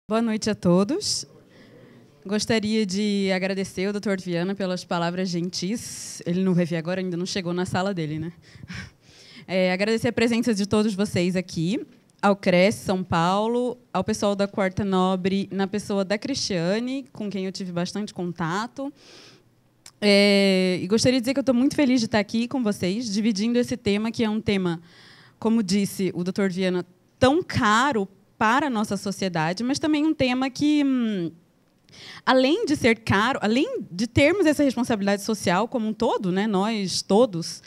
Boa noite a todos. Gostaria de agradecer ao Dr. Viana pelas palavras gentis. Ele não vai vir agora, ainda não chegou na sala dele, né? Agradecer a presença de todos vocês aqui, ao CRES São Paulo, ao pessoal da Quarta Nobre, na pessoa da Cristiane, com quem eu tive bastante contato. E gostaria de dizer que eu estou muito feliz de estar aqui com vocês, dividindo esse tema, que é um tema, como disse o Dr. Viana, tão caro para a nossa sociedade, mas também um tema que, além de ser caro, além de termos essa responsabilidade social como um todo, né, nós todos,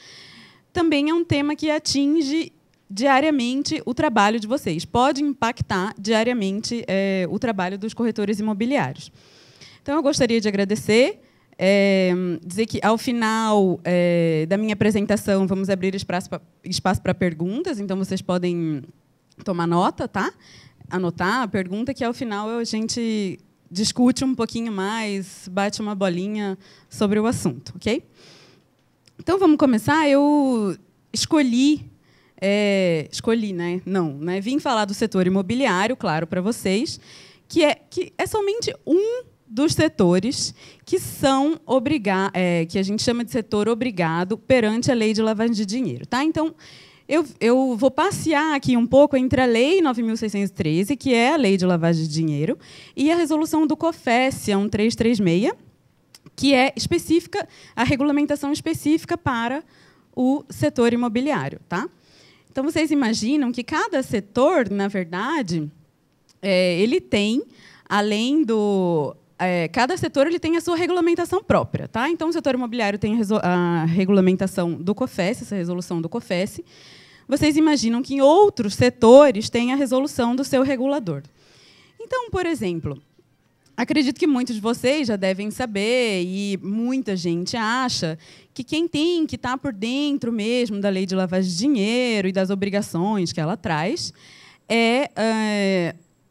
também é um tema que atinge diariamente o trabalho de vocês, pode impactar diariamente o trabalho dos corretores imobiliários. Então, eu gostaria de agradecer, dizer que, ao final da minha apresentação, vamos abrir espaço para perguntas, então vocês podem tomar nota, tá? Anotar a pergunta, que ao final a gente discute um pouquinho mais, bate uma bolinha sobre o assunto, ok? Então, vamos começar. Eu escolhi, né? Não, né? Vim falar do setor imobiliário, claro, para vocês, que é somente um dos setores que são que a gente chama de setor obrigado perante a lei de lavagem de dinheiro, tá? Então, eu vou passear aqui um pouco entre a Lei 9.613, que é a Lei de Lavagem de Dinheiro, e a resolução do COFES, a 1336, que é específica, a regulamentação específica para o setor imobiliário, tá? Então, vocês imaginam que cada setor, na verdade, ele tem, além do... cada setor ele tem a sua regulamentação própria, tá? Então, o setor imobiliário tem a regulamentação do COFES, essa resolução do COFES. Vocês imaginam que em outros setores tem a resolução do seu regulador. Então, por exemplo, acredito que muitos de vocês já devem saber, e muita gente acha, que quem tem que estar por dentro mesmo da lei de lavagem de dinheiro e das obrigações que ela traz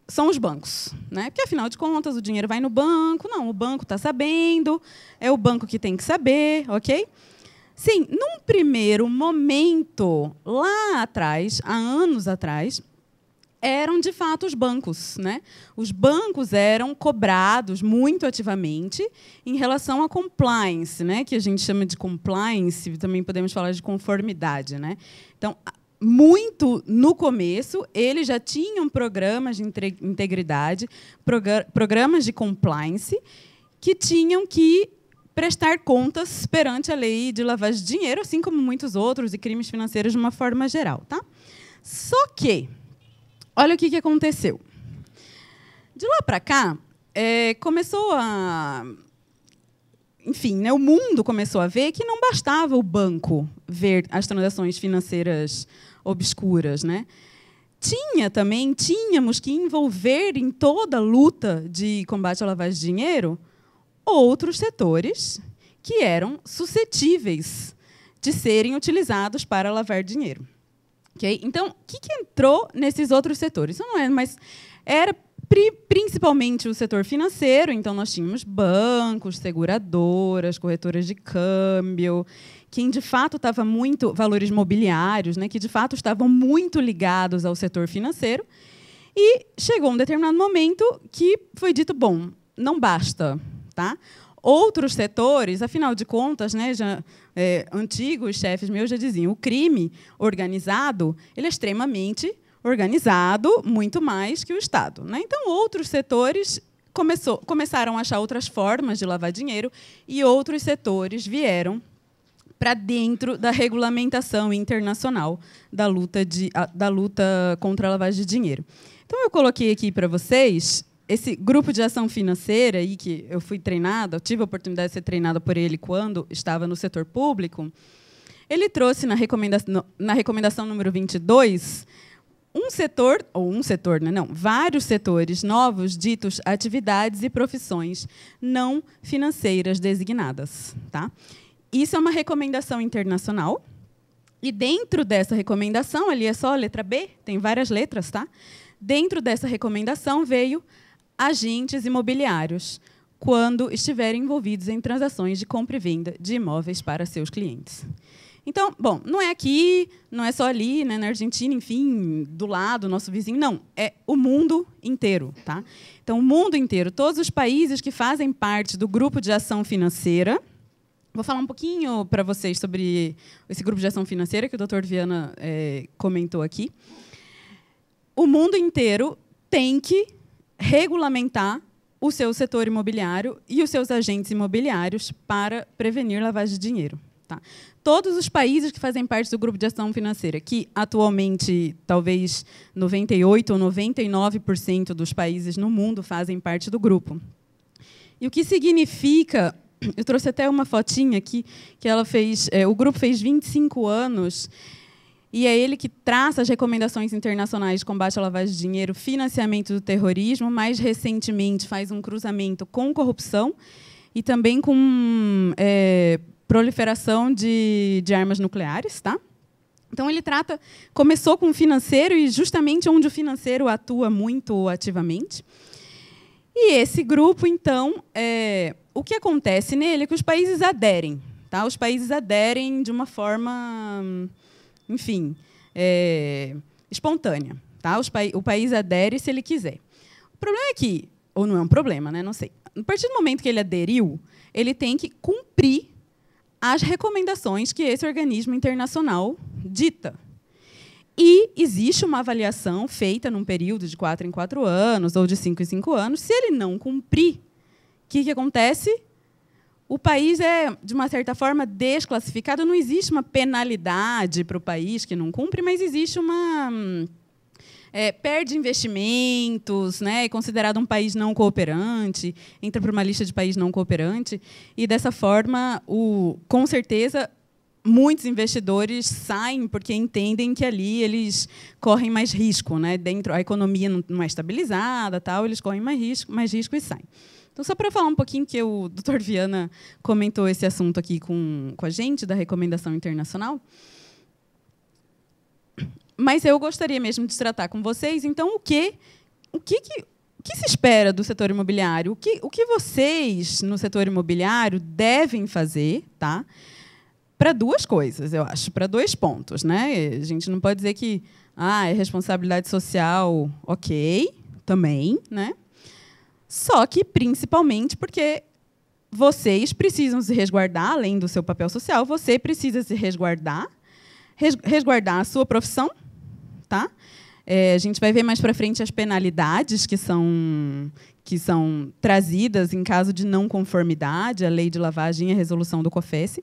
são os bancos, né? Porque, afinal de contas, o dinheiro vai no banco. Não, o banco está sabendo, é o banco que tem que saber, ok? Sim, num primeiro momento, lá atrás, há anos atrás, eram, de fato, os bancos, né? Os bancos eram cobrados muito ativamente em relação à compliance, né? Que a gente chama de compliance, também podemos falar de conformidade, né? Então, muito no começo, eles já tinham programas de integridade, programas de compliance, que tinham que prestar contas perante a lei de lavagem de dinheiro, assim como muitos outros, e crimes financeiros de uma forma geral, tá? Só que, olha o que aconteceu. De lá para cá, começou a... Enfim, né, o mundo começou a ver que não bastava o banco ver as transações financeiras obscuras, né? Tínhamos que envolver em toda a luta de combate à lavagem de dinheiro outros setores que eram suscetíveis de serem utilizados para lavar dinheiro. Okay? Então, o que entrou nesses outros setores? Isso não mas era principalmente o setor financeiro. Então, nós tínhamos bancos, seguradoras, corretoras de câmbio, que, de fato, estavam muito... valores imobiliários, né, que, de fato, estavam muito ligados ao setor financeiro. E chegou um determinado momento que foi dito, bom, não basta. Tá? Outros setores, afinal de contas, né, antigos chefes meus já diziam, o crime organizado ele é extremamente organizado, muito mais que o Estado, né? Então, outros setores começaram a achar outras formas de lavar dinheiro e outros setores vieram para dentro da regulamentação internacional da luta contra a lavagem de dinheiro. Então, eu coloquei aqui para vocês esse grupo de ação financeira, aí, que eu fui treinada, eu tive a oportunidade de ser treinada por ele quando estava no setor público. Ele trouxe, na recomendação número 22, vários setores novos, ditos atividades e profissões não financeiras designadas. Tá? Isso é uma recomendação internacional. E, dentro dessa recomendação, ali é só a letra B, tem várias letras, tá? Dentro dessa recomendação veio agentes imobiliários, quando estiverem envolvidos em transações de compra e venda de imóveis para seus clientes. Então, bom, não é aqui, não é só ali, né, na Argentina, enfim, do lado, nosso vizinho, não. É o mundo inteiro. Tá? Então, o mundo inteiro, todos os países que fazem parte do Grupo de Ação Financeira. Vou falar um pouquinho para vocês sobre esse Grupo de Ação Financeira que o Dr. Viana comentou aqui. O mundo inteiro tem que regulamentar o seu setor imobiliário e os seus agentes imobiliários para prevenir lavagem de dinheiro. Tá? Todos os países que fazem parte do Grupo de Ação Financeira, que atualmente talvez 98% ou 99% dos países no mundo fazem parte do grupo. E o que significa... Eu trouxe até uma fotinha aqui, que ela fez... o grupo fez 25 anos, e é ele que traça as recomendações internacionais de combate à lavagem de dinheiro, financiamento do terrorismo, mais recentemente faz um cruzamento com corrupção e também com proliferação de armas nucleares. Tá? Então, ele começou com o financeiro, e justamente onde o financeiro atua muito ativamente. E esse grupo, então, o que acontece nele é que os países aderem. Tá? Os países aderem de uma forma, enfim, espontânea. Tá? O país adere se ele quiser. O problema é que, ou não é um problema, né? Não sei. A partir do momento que ele aderiu, ele tem que cumprir as recomendações que esse organismo internacional dita. E existe uma avaliação feita num período de 4 em 4 anos ou de 5 em 5 anos. Se ele não cumprir, o que acontece? O país é, de uma certa forma, desclassificado. Não existe uma penalidade para o país que não cumpre, mas existe uma... perde investimentos, né, é considerado um país não cooperante, entra para uma lista de país não cooperante. E, dessa forma, com certeza... muitos investidores saem porque entendem que ali eles correm mais risco, né? Dentro a economia não é estabilizada, tal, eles correm mais risco e saem. Então, só para falar um pouquinho, que o Dr. Viana comentou esse assunto aqui com a gente, da recomendação internacional. Mas eu gostaria mesmo de tratar com vocês, então, o que se espera do setor imobiliário? O que vocês, no setor imobiliário, devem fazer, tá? Para 2 coisas, eu acho, para 2 pontos. Né? A gente não pode dizer que é responsabilidade social, ok, também, né? Só que, principalmente, porque vocês precisam se resguardar, além do seu papel social, você precisa se resguardar a sua profissão. Tá? A gente vai ver mais para frente as penalidades que são trazidas em caso de não conformidade à lei de lavagem e à resolução do COFES.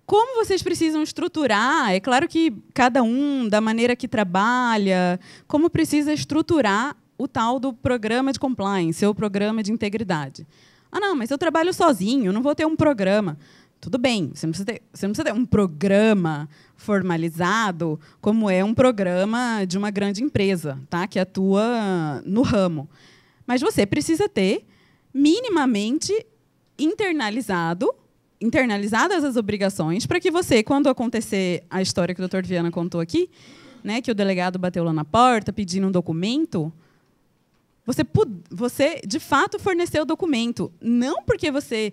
Como vocês precisam estruturar? É claro que cada um, da maneira que trabalha, como precisa estruturar o tal do programa de compliance, ou programa de integridade. Não, mas eu trabalho sozinho, não vou ter um programa. Tudo bem, você não precisa ter um programa formalizado, como é um programa de uma grande empresa, tá? Que atua no ramo. Mas você precisa ter minimamente internalizadas as obrigações, para que você, quando acontecer a história que o Dr. Viana contou aqui, né, que o delegado bateu lá na porta pedindo um documento, você de fato forneceu o documento. Não porque você,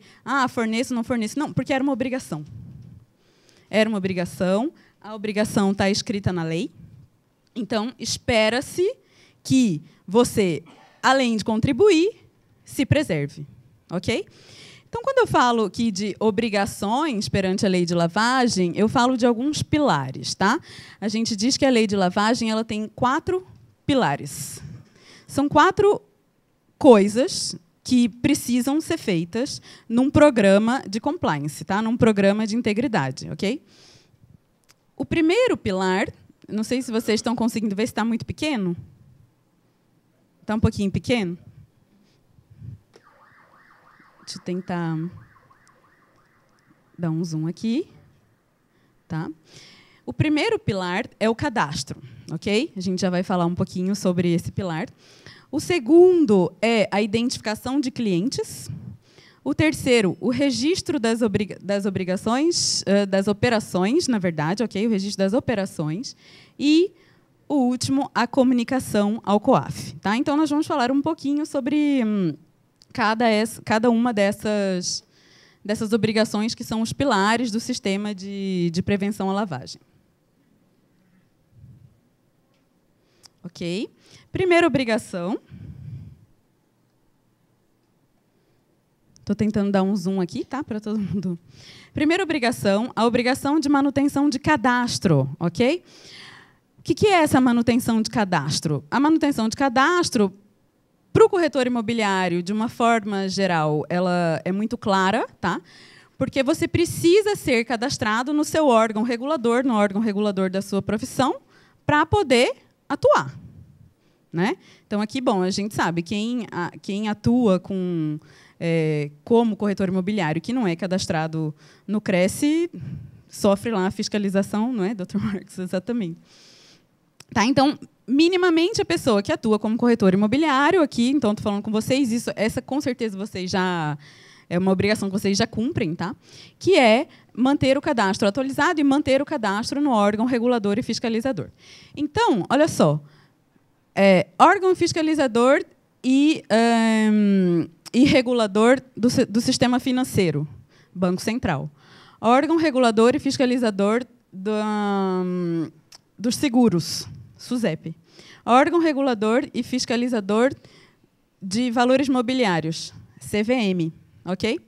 forneço, não forneço, não, porque era uma obrigação. Era uma obrigação, a obrigação está escrita na lei. Então, espera-se que você, além de contribuir, se preserve. Ok? Então, quando eu falo aqui de obrigações perante a lei de lavagem, eu falo de alguns pilares. Tá? A gente diz que a lei de lavagem ela tem 4 pilares. São 4 coisas que precisam ser feitas num programa de compliance, tá? Num programa de integridade. Ok? O primeiro pilar, não sei se vocês estão conseguindo ver se está muito pequeno. Está um pouquinho pequeno? Deixa eu tentar dar um zoom aqui. Tá? O primeiro pilar é o cadastro. Ok? A gente já vai falar um pouquinho sobre esse pilar. O segundo é a identificação de clientes. O terceiro, o registro das obrigações, das operações, na verdade, ok? O registro das operações. E o último, a comunicação ao COAF. Tá? Então, nós vamos falar um pouquinho sobre cada uma dessas dessas obrigações que são os pilares do sistema de prevenção à lavagem. Ok? Primeira obrigação. Estou tentando dar um zoom aqui, tá? Para todo mundo. Primeira obrigação, a obrigação de manutenção de cadastro, ok? O que é essa manutenção de cadastro? A manutenção de cadastro, para o corretor imobiliário, de uma forma geral, ela é muito clara, tá? Porque você precisa ser cadastrado no seu órgão regulador, no órgão regulador da sua profissão, para poder atuar, né? Então, aqui, bom, a gente sabe, quem atua como corretor imobiliário que não é cadastrado no Cresce, sofre lá a fiscalização, não é, Dr. Marcos? Exatamente. Tá, então, minimamente, a pessoa que atua como corretor imobiliário, aqui, então, estou falando com vocês, essa com certeza vocês já... É uma obrigação que vocês já cumprem, tá? Que é manter o cadastro atualizado e manter o cadastro no órgão regulador e fiscalizador. Então, olha só, órgão fiscalizador e regulador do sistema financeiro, Banco Central. Órgão regulador e fiscalizador dos seguros, SUSEP. Órgão regulador e fiscalizador de valores mobiliários, CVM. Ok?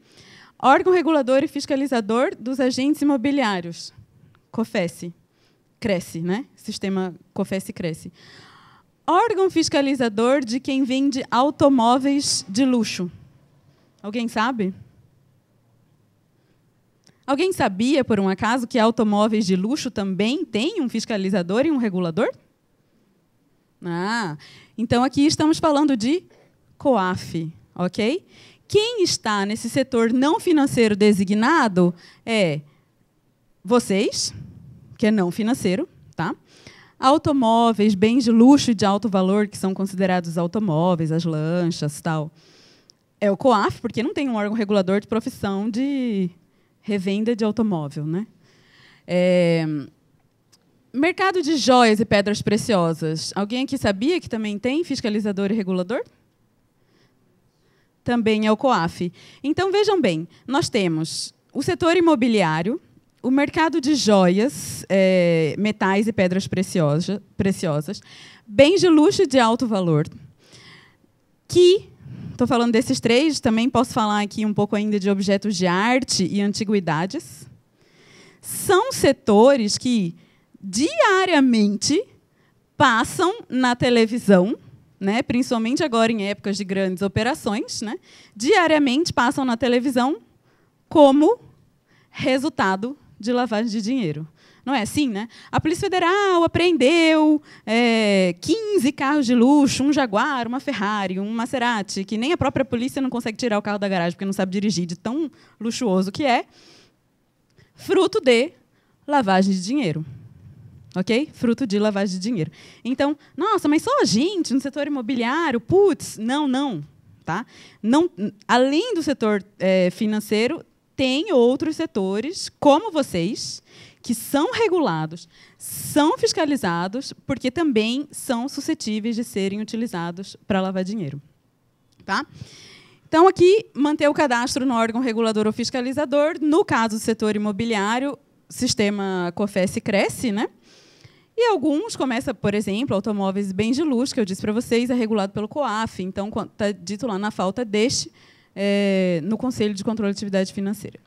Órgão regulador e fiscalizador dos agentes imobiliários, COFES, Cresce, né? Sistema COFES Cresce. Órgão fiscalizador de quem vende automóveis de luxo. Alguém sabe? Alguém sabia, por um acaso, que automóveis de luxo também têm um fiscalizador e um regulador? Então aqui estamos falando de COAF, ok? Quem está nesse setor não financeiro designado é vocês, que é não financeiro, tá? Automóveis, bens de luxo e de alto valor, que são considerados automóveis, as lanchas, tal. É o COAF, porque não tem um órgão regulador de profissão de revenda de automóvel, né? Mercado de joias e pedras preciosas. Alguém aqui sabia que também tem fiscalizador e regulador? Também é o COAF. Então, vejam bem, nós temos o setor imobiliário, o mercado de joias, metais e pedras preciosas, bens de luxo e de alto valor, que, estou falando desses três, também posso falar aqui um pouco ainda de objetos de arte e antiguidades. São setores que, diariamente, passam na televisão, né, principalmente agora em épocas de grandes operações, né, diariamente passam na televisão como resultado de lavagem de dinheiro. Não é assim, né? A Polícia Federal apreendeu 15 carros de luxo, um Jaguar, uma Ferrari, um Maserati, que nem a própria polícia não consegue tirar o carro da garagem porque não sabe dirigir, de tão luxuoso que é, fruto de lavagem de dinheiro. Ok? Fruto de lavagem de dinheiro. Então, nossa, mas só a gente no setor imobiliário? Putz, não. Tá? Não, além do setor financeiro, tem outros setores, como vocês, que são regulados, são fiscalizados, porque também são suscetíveis de serem utilizados para lavar dinheiro. Tá? Então, aqui, manter o cadastro no órgão regulador ou fiscalizador. No caso do setor imobiliário, sistema COFES Cresce, né? E alguns começam, por exemplo, automóveis e bens de luxo, que eu disse para vocês, é regulado pelo COAF. Então, está dito lá na falta deste, no Conselho de Controle de Atividade Financeira.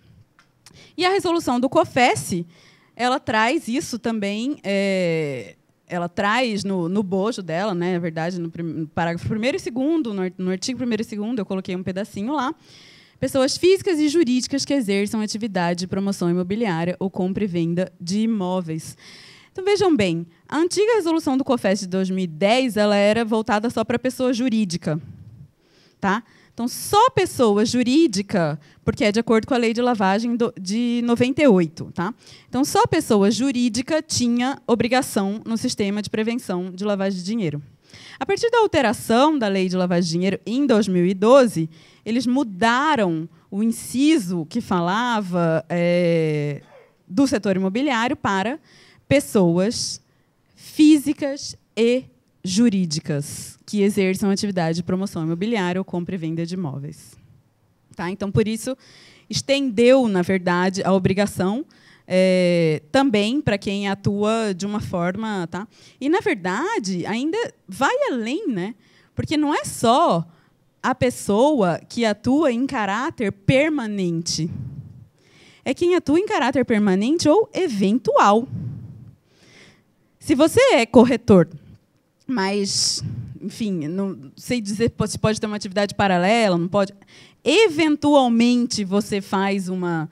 E a resolução do COFES, ela traz isso também, ela traz no bojo dela, né, na verdade, no parágrafo 1º e 2º, no artigo 1º e 2º, eu coloquei um pedacinho lá, pessoas físicas e jurídicas que exerçam atividade de promoção imobiliária ou compra e venda de imóveis. Então, vejam bem, a antiga resolução do COFES de 2010 ela era voltada só para pessoa jurídica. Tá? Então, só pessoa jurídica, porque é de acordo com a lei de lavagem de 98. Tá? Então, só pessoa jurídica tinha obrigação no sistema de prevenção de lavagem de dinheiro. A partir da alteração da lei de lavagem de dinheiro em 2012, eles mudaram o inciso que falava do setor imobiliário para pessoas físicas e jurídicas que exerçam atividade de promoção imobiliária ou compra e venda de imóveis. Tá? Então, por isso estendeu, na verdade, a obrigação também para quem atua de uma forma, tá? E na verdade ainda vai além, né? Porque não é só a pessoa que atua em caráter permanente, é quem atua em caráter permanente ou eventual. Se você é corretor, mas, enfim, não sei dizer se pode ter uma atividade paralela, não pode. Eventualmente você faz uma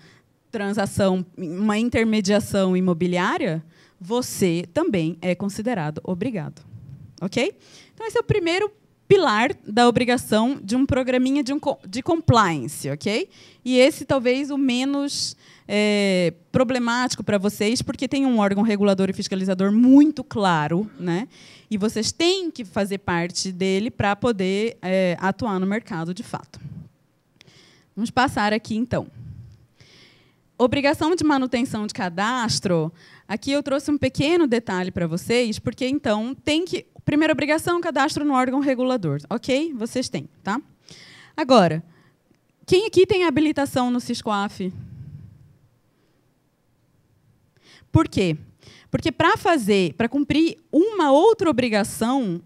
transação, uma intermediação imobiliária, você também é considerado obrigado. Ok? Então, esse é o primeiro pilar da obrigação de um programinha de compliance. Ok? E esse, talvez, o menos problemático para vocês, porque tem um órgão regulador e fiscalizador muito claro, né? E vocês têm que fazer parte dele para poder atuar no mercado de fato. Vamos passar aqui, então. Obrigação de manutenção de cadastro. Aqui eu trouxe um pequeno detalhe para vocês, porque, então, tem que... Primeira obrigação, cadastro no órgão regulador. Ok? Vocês têm, tá? Agora, quem aqui tem habilitação no Siscoaf? Por quê? Porque para cumprir uma outra obrigação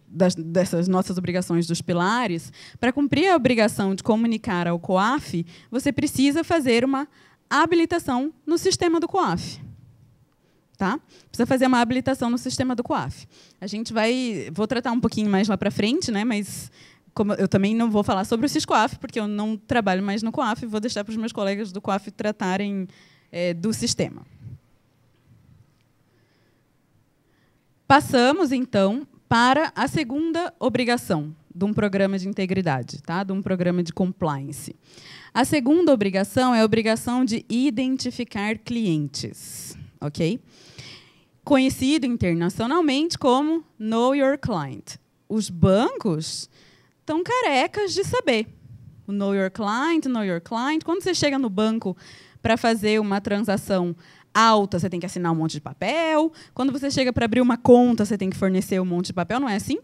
dessas nossas obrigações dos pilares, para cumprir a obrigação de comunicar ao COAF, você precisa fazer uma habilitação no sistema do COAF. Tá? Precisa fazer uma habilitação no sistema do COAF. A gente vou tratar um pouquinho mais lá para frente, né? Mas como eu também não vou falar sobre o Siscoaf, porque eu não trabalho mais no COAF, vou deixar para os meus colegas do COAF tratarem do sistema. Passamos, então, para a segunda obrigação de um programa de integridade, tá? De um programa de compliance. A segunda obrigação é a obrigação de identificar clientes, ok? Conhecido internacionalmente como Know Your Client. Os bancos estão carecas de saber. O Know Your Client, Know Your Client. Quando você chega no banco para fazer uma transação alta, você tem que assinar um monte de papel. Quando você chega para abrir uma conta, você tem que fornecer um monte de papel, não é assim?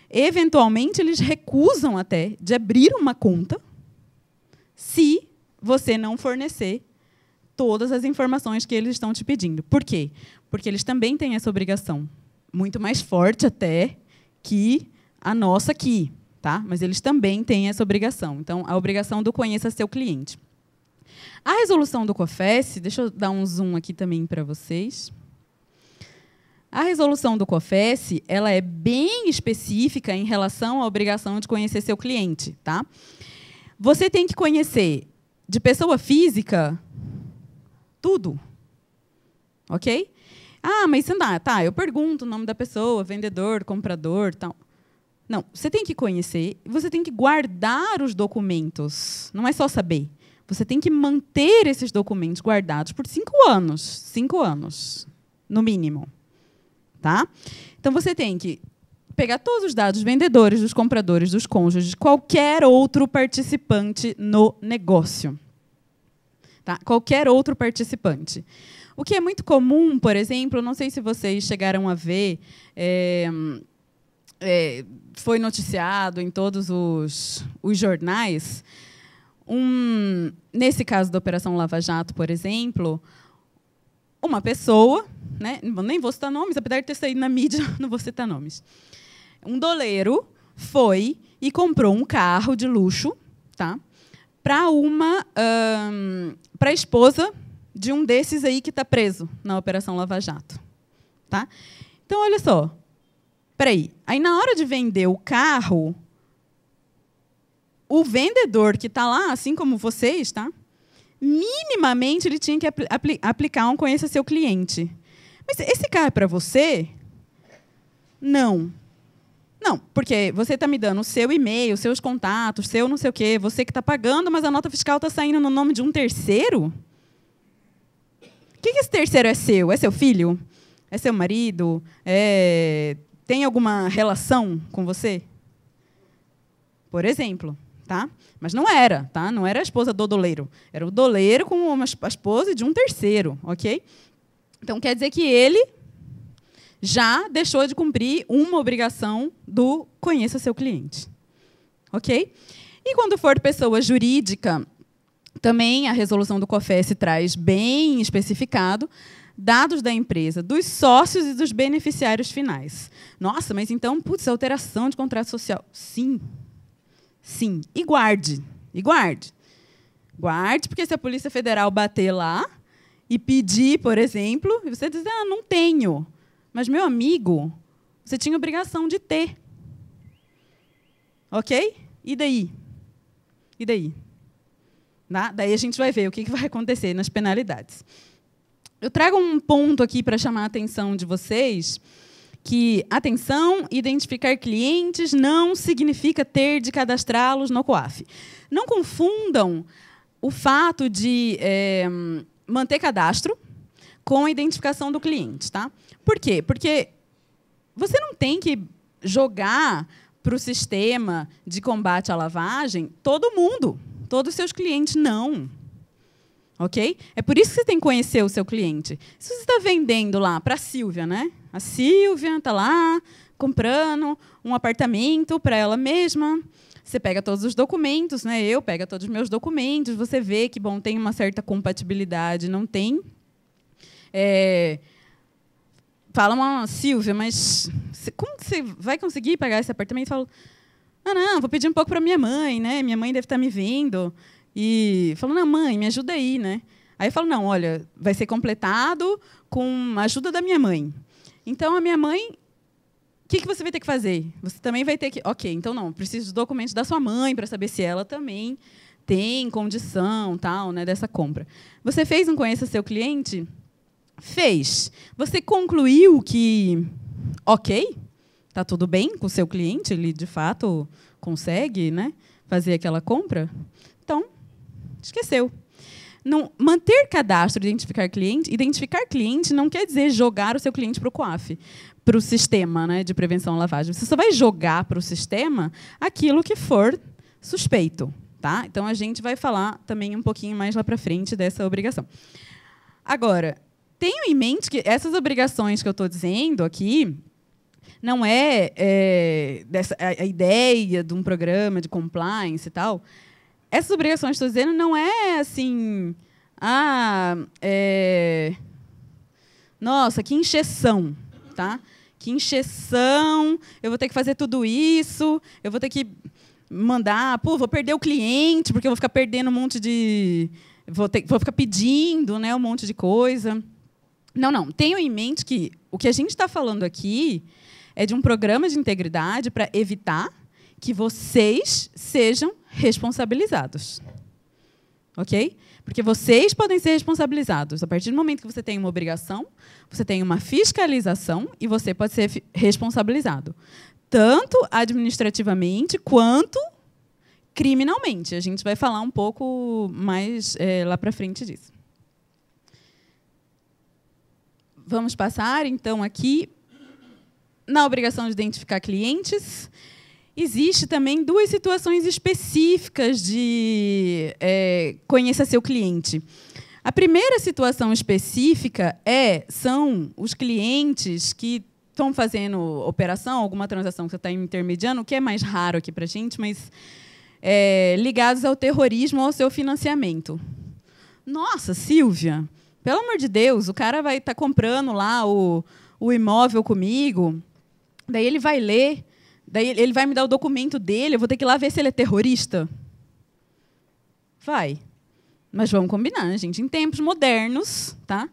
Eventualmente, eles recusam até de abrir uma conta se você não fornecer todas as informações que eles estão te pedindo. Por quê? Porque eles também têm essa obrigação, muito mais forte até que a nossa aqui, tá? Mas eles também têm essa obrigação. Então, a obrigação do conheça seu cliente. A resolução do COFES, deixa eu dar um zoom aqui também para vocês. A resolução do COFES, ela é bem específica em relação à obrigação de conhecer seu cliente, tá? Você tem que conhecer de pessoa física tudo, ok? Ah, mas tá, eu pergunto o nome da pessoa, vendedor, comprador, tal. Não, você tem que conhecer, você tem que guardar os documentos, não é só saber. Você tem que manter esses documentos guardados por 5 anos. 5 anos, no mínimo. Tá? Então, você tem que pegar todos os dados dos vendedores, dos compradores, dos cônjuges, de qualquer outro participante no negócio. Tá? Qualquer outro participante. O que é muito comum, por exemplo, não sei se vocês chegaram a ver, foi noticiado em todos os jornais. Nesse caso da Operação Lava Jato, por exemplo, uma pessoa, né, nem vou citar nomes, apesar de ter saído na mídia, não vou citar nomes. Um doleiro foi e comprou um carro de luxo, tá, para a esposa de um desses aí que está preso na Operação Lava Jato. Tá? Então, olha só. Espera aí. Aí, na hora de vender o carro, o vendedor que está lá, assim como vocês, tá? Minimamente ele tinha que aplicar um conheça seu cliente. Mas esse carro é para você? Não. Não, porque você está me dando o seu e-mail, seus contatos, seu não sei o quê, você que está pagando, mas a nota fiscal está saindo no nome de um terceiro? O que esse terceiro é seu? É seu filho? É seu marido? Tem alguma relação com você? Por exemplo. Tá? Mas não era, tá? Não era a esposa do doleiro. Era o doleiro com a esposa de um terceiro. Ok? Então, quer dizer que ele já deixou de cumprir uma obrigação do conheça seu cliente. Ok? E quando for pessoa jurídica, também a resolução do COFES traz bem especificado dados da empresa, dos sócios e dos beneficiários finais. Nossa, mas então, putz, alteração de contrato social. Sim. Sim. E guarde. E guarde. Guarde, porque se a Polícia Federal bater lá e pedir, por exemplo, e você dizer, ah, não tenho. Mas, meu amigo, você tinha obrigação de ter. Ok? E daí? E daí? Daí a gente vai ver o que vai acontecer nas penalidades. Eu trago um ponto aqui para chamar a atenção de vocês, que, atenção, identificar clientes não significa ter de cadastrá-los no COAF. Não confundam o fato de manter cadastro com a identificação do cliente. Tá? Por quê? Porque você não tem que jogar para o sistema de combate à lavagem todo mundo, todos os seus clientes, não. Ok? É por isso que você tem que conhecer o seu cliente. Se você está vendendo lá para a Silvia, né? A Silvia está lá comprando um apartamento para ela mesma. Você pega todos os documentos, né? Eu pego todos os meus documentos. Você vê que bom, tem uma certa compatibilidade, não tem. Fala uma Silvia, mas como que você vai conseguir pagar esse apartamento? Eu falo, ah, não, vou pedir um pouco para minha mãe, né? Minha mãe deve estar me vendo. E falou, não, mãe, me ajuda aí, né? Aí eu falo, não, olha, vai ser completado com a ajuda da minha mãe. Então, a minha mãe, o que você vai ter que fazer? Você também vai ter que... Ok, então não, preciso dos documentos da sua mãe para saber se ela também tem condição tal, né, dessa compra. Você fez um Conheça Seu Cliente? Fez. Você concluiu que, ok, está tudo bem com o seu cliente, ele, de fato, consegue, né, fazer aquela compra? Então, esqueceu. Não, manter cadastro, identificar cliente não quer dizer jogar o seu cliente para o COAF, para o sistema, né, de prevenção à lavagem. Você só vai jogar para o sistema aquilo que for suspeito. Tá? Então, a gente vai falar também um pouquinho mais lá para frente dessa obrigação. Agora, tenham em mente que essas obrigações que eu estou dizendo aqui não a ideia de um programa de compliance e tal. Essas obrigações que estou dizendo não é assim, nossa, que encheção, tá? Que encheção, eu vou ter que fazer tudo isso, eu vou ter que mandar, vou perder o cliente, porque eu vou ficar perdendo um monte de... Vou ficar pedindo, né, um monte de coisa. Não. Tenham em mente que o que a gente está falando aqui é de um programa de integridade para evitar que vocês sejam responsabilizados. Ok? Porque vocês podem ser responsabilizados. A partir do momento que você tem uma obrigação, você tem uma fiscalização e você pode ser responsabilizado. Tanto administrativamente quanto criminalmente. A gente vai falar um pouco mais lá para frente disso. Vamos passar, então, aqui na obrigação de identificar clientes. Existe também duas situações específicas de conheça seu cliente. A primeira situação específica são os clientes que estão fazendo operação, alguma transação que você está intermediando, o que é mais raro aqui para a gente, mas ligados ao terrorismo ou ao seu financiamento. Nossa, Silvia, pelo amor de Deus, o cara vai estar comprando lá o imóvel comigo, daí ele vai ler, daí ele vai me dar o documento dele, eu vou ter que ir lá ver se ele é terrorista? Vai. Mas vamos combinar, gente. Em tempos modernos, tá?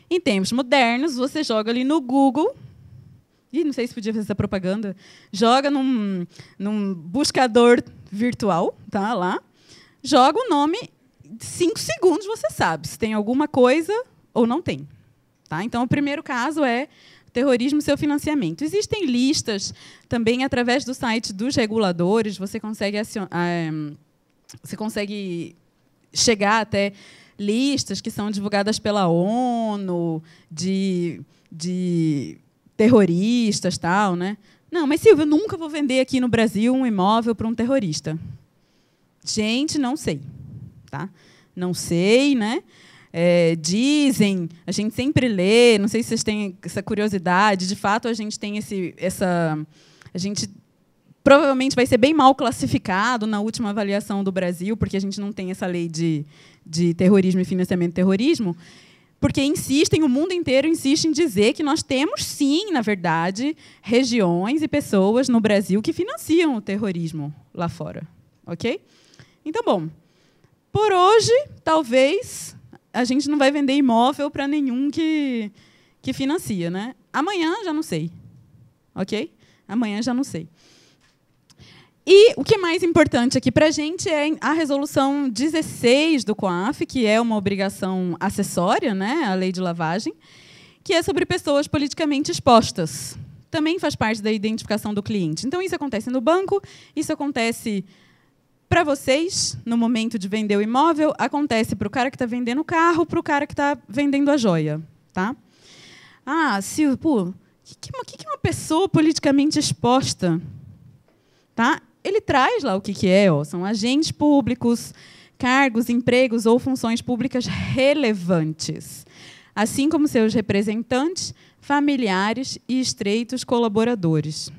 Em tempos modernos, você joga ali no Google, não sei se podia fazer essa propaganda, joga num buscador virtual, tá? Lá, joga o nome, 5 segundos você sabe se tem alguma coisa ou não tem. Tá? Então, o primeiro caso é terrorismo e seu financiamento. Existem listas também através do site dos reguladores, você consegue chegar até listas que são divulgadas pela ONU, de terroristas, tal, né? Não, mas Silvia, eu nunca vou vender aqui no Brasil um imóvel para um terrorista. Gente, não sei, tá? Não sei, né? Dizem, a gente sempre lê, não sei se vocês têm essa curiosidade, de fato a gente tem a gente provavelmente vai ser bem mal classificado na última avaliação do Brasil, porque a gente não tem essa lei de terrorismo e financiamento do terrorismo, porque insistem, o mundo inteiro insiste em dizer que nós temos, sim, na verdade, regiões e pessoas no Brasil que financiam o terrorismo lá fora. Ok? Então, bom, por hoje, talvez, a gente não vai vender imóvel para nenhum que financia, né? Amanhã, já não sei. Ok? Amanhã, já não sei. E o que é mais importante aqui para a gente é a resolução 16 do COAF, que é uma obrigação acessória, né, à lei de lavagem, que é sobre pessoas politicamente expostas. Também faz parte da identificação do cliente. Então, isso acontece no banco, isso acontece para vocês, no momento de vender o imóvel, acontece para o cara que está vendendo o carro, para o cara que está vendendo a joia. Tá? Ah, Silvio, pô, o que é uma pessoa politicamente exposta? Tá? Ele traz lá o que é, ó, são agentes públicos, cargos, empregos ou funções públicas relevantes, assim como seus representantes, familiares e estreitos colaboradores.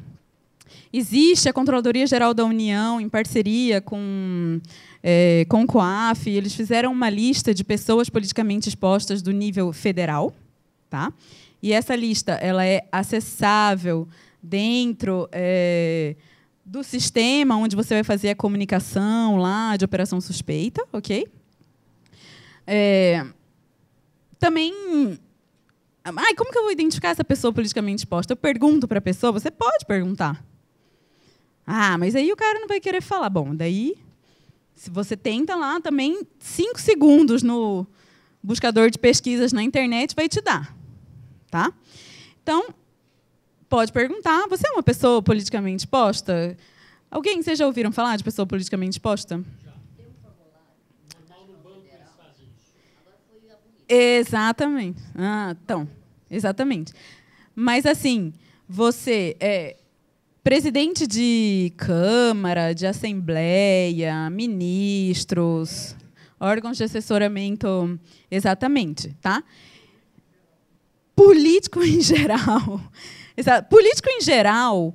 Existe a Controladoria Geral da União, em parceria com o COAF, eles fizeram uma lista de pessoas politicamente expostas do nível federal. Tá? E essa lista ela é acessável dentro do sistema onde você vai fazer a comunicação lá de operação suspeita, ok? Também, como que eu vou identificar essa pessoa politicamente exposta? Eu pergunto para a pessoa, você pode perguntar. Ah, mas aí o cara não vai querer falar. Bom, daí, se você tenta lá também, 5 segundos no buscador de pesquisas na internet vai te dar. Tá? Então, pode perguntar, você é uma pessoa politicamente exposta? Alguém, vocês já ouviram falar de pessoa politicamente exposta? Já. Normal no banco eles fazem isso. Agora foi abolido. Exatamente. Então, exatamente. Mas, assim, você é presidente de Câmara, de Assembleia, ministros, órgãos de assessoramento, exatamente, tá? Político em geral. Político em geral,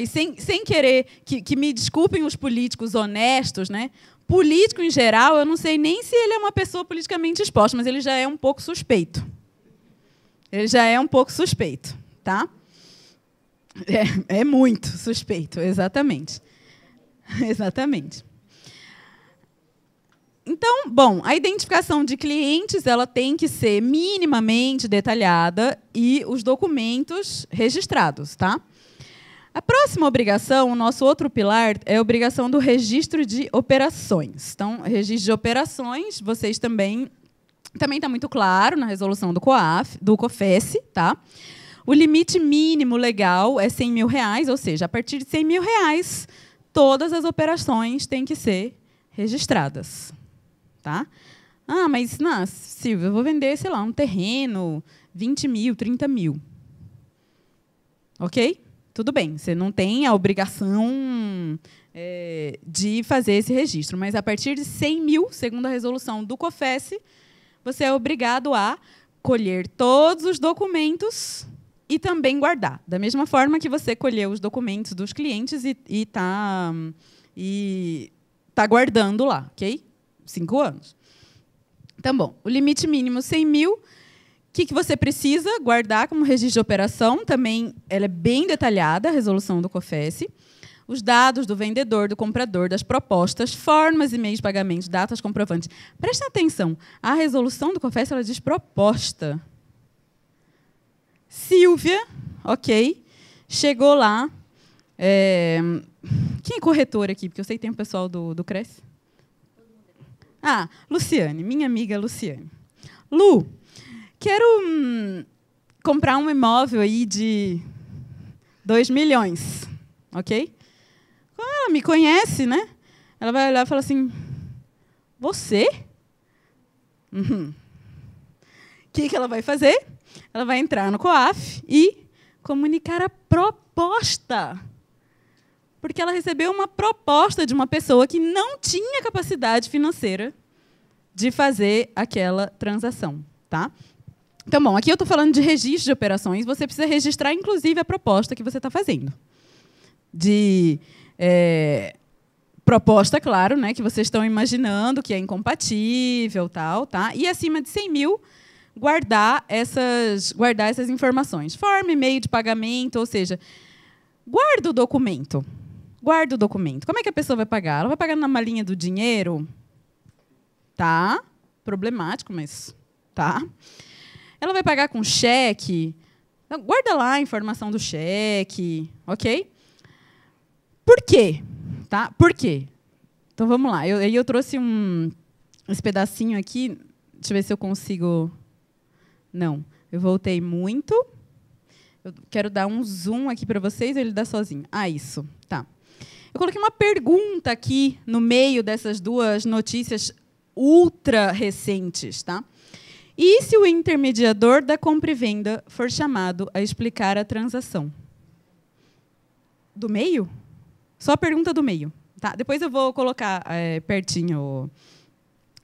e sem querer que me desculpem os políticos honestos, né? Político em geral, eu não sei nem se ele é uma pessoa politicamente exposta, mas ele já é um pouco suspeito. Ele já é um pouco suspeito, tá? É muito suspeito, exatamente. Exatamente. Então, bom, a identificação de clientes ela tem que ser minimamente detalhada e os documentos registrados. Tá? A próxima obrigação, o nosso outro pilar, é a obrigação do registro de operações. Então, registro de operações, vocês também está muito claro na resolução do COAF, do COFES. Tá? O limite mínimo legal é R$100 mil, ou seja, a partir de R$100 mil, todas as operações têm que ser registradas. Tá? Mas, Silvia, eu vou vender, sei lá, um terreno, 20 mil, 30 mil. Ok? Tudo bem, você não tem a obrigação de fazer esse registro, mas a partir de 100 mil, segundo a resolução do COFES, você é obrigado a colher todos os documentos e também guardar. Da mesma forma que você colheu os documentos dos clientes e está guardando lá, ok? 5 anos. Então, bom, o limite mínimo 100 mil. O que você precisa guardar como registro de operação? Também ela é bem detalhada, a resolução do COFES. Os dados do vendedor, do comprador, das propostas, formas e meios de pagamento, datas comprovantes. Prestem atenção, a resolução do COFES ela diz proposta. Silvia, ok, chegou lá. Quem é corretor aqui? Porque eu sei que tem um pessoal do Cresce. Luciane, minha amiga Luciane. Lu, quero comprar um imóvel aí de 2 milhões, ok? Quando ela me conhece, né? Ela vai olhar e falar assim, você? O que ela vai fazer? Ela vai entrar no COAF e comunicar a proposta. Porque ela recebeu uma proposta de uma pessoa que não tinha capacidade financeira de fazer aquela transação. Tá? Então, bom, aqui eu estou falando de registro de operações. Você precisa registrar, inclusive, a proposta que você está fazendo. Proposta, claro, né, que vocês estão imaginando que é incompatível, tal, tá? E acima de 100 mil, guardar essas informações. Forma, e-mail de pagamento, ou seja, guarda o documento. Guarda o documento. Como é que a pessoa vai pagar? Ela vai pagar na malinha do dinheiro? Tá. Problemático, mas tá. Ela vai pagar com cheque? Então, guarda lá a informação do cheque, ok? Por quê? Tá? Por quê? Então, vamos lá. Eu trouxe esse pedacinho aqui. Deixa eu ver se eu consigo... Não. Eu voltei muito. Eu quero dar um zoom aqui para vocês, ou ele dá sozinho? Ah, isso. Tá. Eu coloquei uma pergunta aqui no meio dessas duas notícias ultra recentes. Tá? E se o intermediador da compra e venda for chamado a explicar a transação? Do meio? Só a pergunta do meio. Tá? Depois eu vou colocar pertinho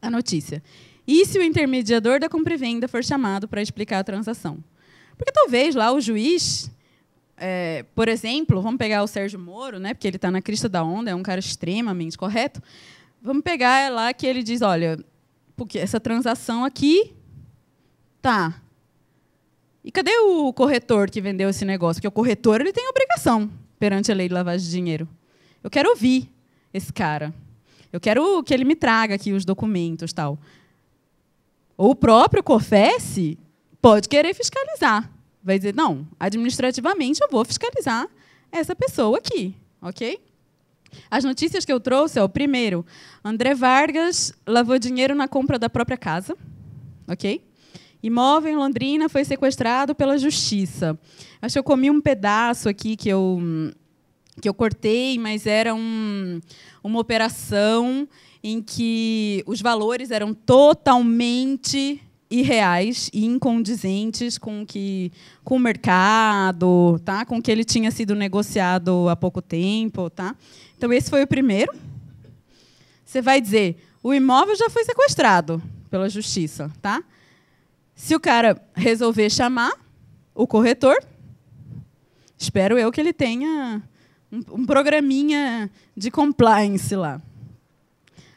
a notícia. E se o intermediador da compra e venda for chamado para explicar a transação? Porque talvez lá o juiz, por exemplo, vamos pegar o Sérgio Moro, né, porque ele está na crista da onda, é um cara extremamente correto. Vamos pegar lá que ele diz, olha, porque essa transação aqui, tá. E cadê o corretor que vendeu esse negócio? Porque o corretor ele tem obrigação perante a lei de lavagem de dinheiro. Eu quero ouvir esse cara. Eu quero que ele me traga aqui os documentos, tal. Ou o próprio COFES pode querer fiscalizar. Vai dizer, não, administrativamente eu vou fiscalizar essa pessoa aqui, ok? As notícias que eu trouxe, primeiro, André Vargas lavou dinheiro na compra da própria casa, ok? Imóvel em Londrina foi sequestrado pela justiça. Acho que eu comi um pedaço aqui que eu cortei, mas era uma operação em que os valores eram totalmente irreais e incondizentes com o mercado, tá? Com o que ele tinha sido negociado há pouco tempo. Tá? Então, esse foi o primeiro. Você vai dizer, o imóvel já foi sequestrado pela justiça. Tá? Se o cara resolver chamar o corretor, espero eu que ele tenha um programinha de compliance lá.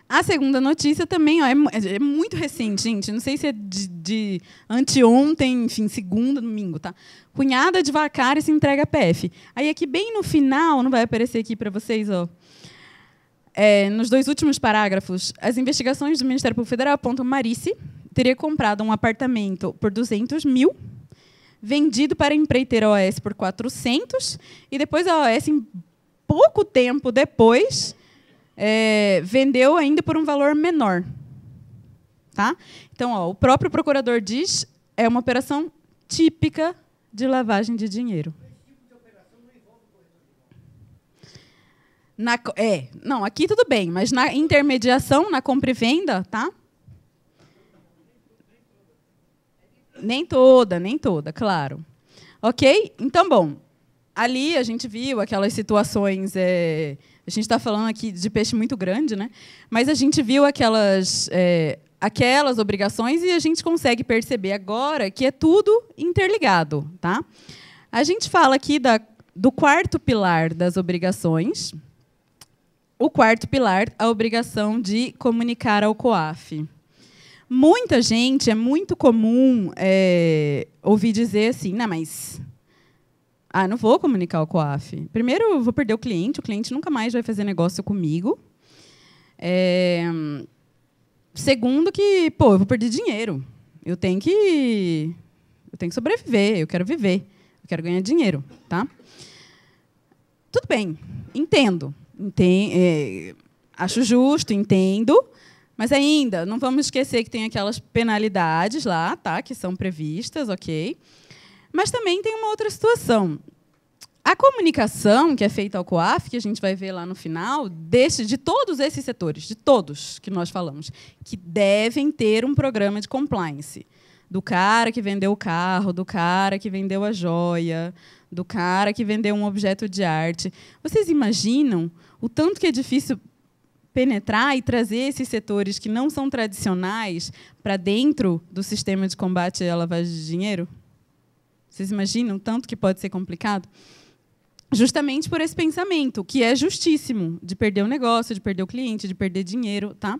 A segunda notícia também é muito recente, gente. Não sei se é de anteontem, enfim, segunda, domingo. Tá? Cunhada de Vacari se entrega a PF. Aí, aqui, bem no final, não vai aparecer aqui para vocês, nos dois últimos parágrafos, as investigações do Ministério Público Federal apontam que Marice teria comprado um apartamento por 200 mil, vendido para a empreiteira OAS por 400, e depois a OAS, em pouco tempo depois, vendeu ainda por um valor menor. Tá? Então, o próprio procurador diz é uma operação típica de lavagem de dinheiro. Não, aqui tudo bem, mas na intermediação, na compra e venda, tá? Nem toda, claro. Ok? Então, bom, ali a gente viu aquelas situações... a gente está falando aqui de peixe muito grande, né? Mas a gente viu aquelas obrigações e a gente consegue perceber agora que é tudo interligado. Tá? A gente fala aqui do quarto pilar das obrigações. O quarto pilar, a obrigação de comunicar ao COAF. Muita gente, é muito comum ouvir dizer assim, não, mas... não vou comunicar ao COAF. Primeiro, eu vou perder o cliente nunca mais vai fazer negócio comigo. Segundo, que eu vou perder dinheiro. Eu tenho que sobreviver, eu quero viver, eu quero ganhar dinheiro. Tá? Tudo bem, entendo. Acho justo, entendo, mas ainda não vamos esquecer que tem aquelas penalidades lá, tá, que são previstas, ok? Mas também tem uma outra situação. A comunicação que é feita ao COAF, que a gente vai ver lá no final, de todos esses setores, de todos que nós falamos, que devem ter um programa de compliance. Do cara que vendeu o carro, do cara que vendeu a joia, do cara que vendeu um objeto de arte. Vocês imaginam o tanto que é difícil penetrar e trazer esses setores que não são tradicionais para dentro do sistema de combate à lavagem de dinheiro? Vocês imaginam o tanto que pode ser complicado? justamente por esse pensamento, que é justíssimo, de perder o negócio, de perder o cliente, de perder dinheiro. Tá?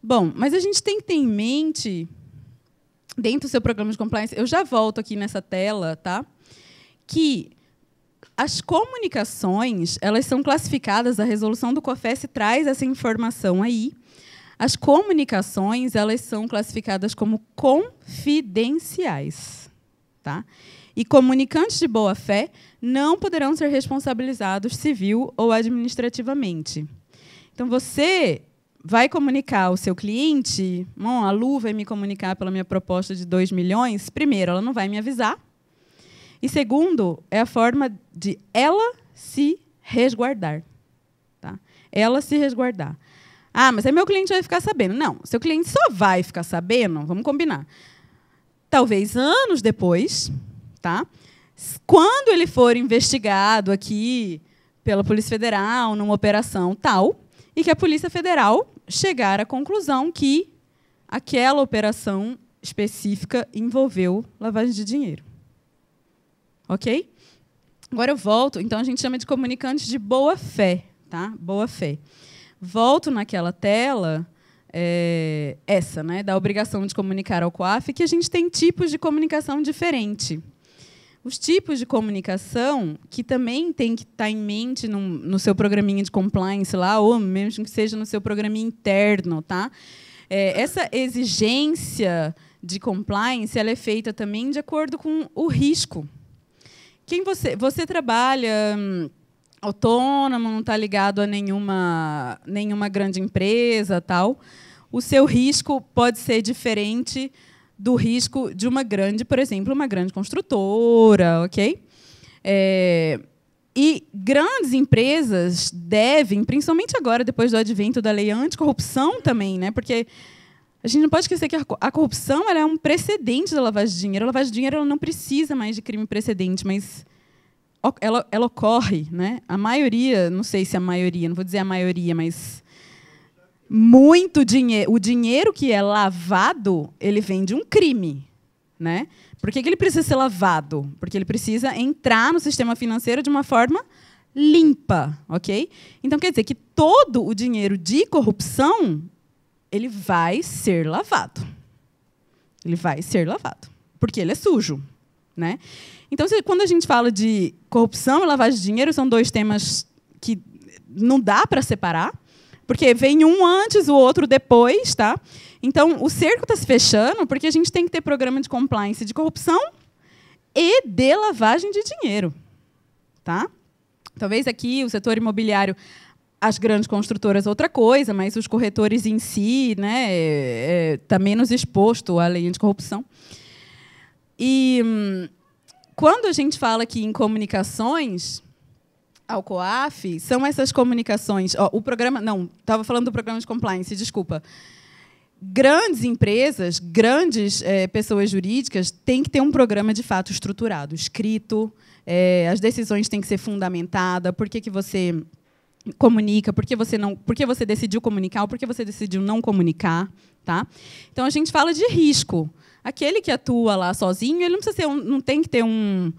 Bom, mas a gente tem que ter em mente, dentro do seu programa de compliance, eu já volto aqui nessa tela, tá? Que as comunicações, elas são classificadas, a resolução do COFES traz essa informação aí. As comunicações, elas são classificadas como confidenciais, tá? E comunicantes de boa-fé não poderão ser responsabilizados civil ou administrativamente. Então, você vai comunicar ao seu cliente, bom, a Lu vai me comunicar pela minha proposta de 2 milhões, primeiro, ela não vai me avisar, e segundo, é a forma de ela se resguardar. Tá? Ela se resguardar. Ah, mas aí meu cliente vai ficar sabendo. Não, seu cliente só vai ficar sabendo, vamos combinar, talvez anos depois, tá? Quando ele for investigado aqui pela Polícia Federal, numa operação tal, e que a Polícia Federal chegar à conclusão que aquela operação específica envolveu lavagem de dinheiro. Ok? Agora eu volto. Então, a gente chama de comunicantes de boa-fé. Tá? Boa-fé. Volto naquela tela, essa, né, da obrigação de comunicar ao COAF, que a gente tem tipos de comunicação diferente. Os tipos de comunicação, que também tem que estar em mente no seu programinha de compliance lá, ou mesmo que seja no seu programinha interno. Tá? Essa exigência de compliance, ela é feita também de acordo com o risco. Quem você trabalha autônomo, não está ligado a nenhuma grande empresa, tal, o seu risco pode ser diferente do risco de uma grande, por exemplo, uma grande construtora, ok? E grandes empresas devem, principalmente agora, depois do advento da lei anticorrupção também, né? Porque a gente não pode esquecer que a corrupção ela é um precedente da lavagem de dinheiro. A lavagem de dinheiro ela não precisa mais de crime precedente, mas ela ocorre, né? A maioria, não sei se a maioria, não vou dizer a maioria, mas muito dinheiro, o dinheiro que é lavado, ele vem de um crime, né? Por que ele precisa ser lavado? Porque ele precisa entrar no sistema financeiro de uma forma limpa, ok? Então quer dizer que todo o dinheiro de corrupção ele vai ser lavado. Ele vai ser lavado, porque ele é sujo, né? Então, quando a gente fala de corrupção e lavagem de dinheiro, são dois temas que não dá para separar, porque vem um antes, o outro depois, tá? Então, o cerco está se fechando porque a gente tem que ter programa de compliance de corrupção e de lavagem de dinheiro, tá? Talvez aqui o setor imobiliário, as grandes construtoras outra coisa, mas os corretores em si, né, tá menos exposto à lei anticorrupção. E quando a gente fala aqui em comunicações ao COAF, são essas comunicações. O programa, não, estava falando do programa de compliance, desculpa. Grandes empresas, grandes pessoas jurídicas têm que ter um programa de fato estruturado, escrito. As decisões têm que ser fundamentadas. Por que você comunica? Por que você decidiu comunicar? Ou por que você decidiu não comunicar? Tá? Então a gente fala de risco. Aquele que atua lá sozinho, ele não tem que ter um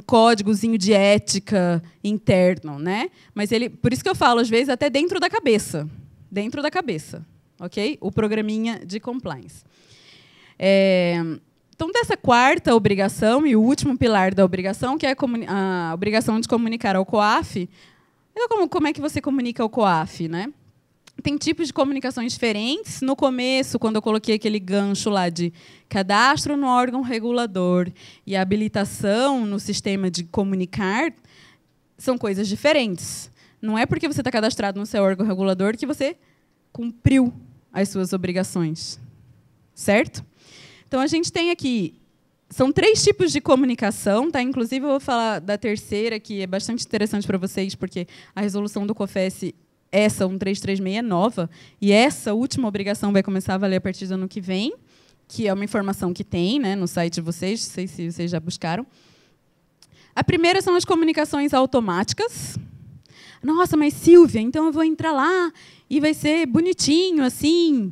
códigozinho de ética interno, né? Mas por isso que eu falo, às vezes, até dentro da cabeça. Dentro da cabeça. Ok? O programinha de compliance. Então, dessa quarta obrigação e o último pilar da obrigação, que é a obrigação de comunicar ao COAF, então, como é que você comunica ao COAF, né? Tem tipos de comunicações diferentes. No começo, quando eu coloquei aquele gancho lá de cadastro no órgão regulador e habilitação no sistema de comunicar, são coisas diferentes. Não é porque você está cadastrado no seu órgão regulador que você cumpriu as suas obrigações. Certo? Então, a gente tem aqui... São 3 tipos de comunicação. Tá? Inclusive, eu vou falar da terceira, que é bastante interessante para vocês, porque a resolução do COFES... Essa 1336 é nova, e essa última obrigação vai começar a valer a partir do ano que vem, que é uma informação que tem, né, no site de vocês, não sei se vocês já buscaram. A primeira são as comunicações automáticas. Nossa, mas Silvia, então eu vou entrar lá e vai ser bonitinho, assim.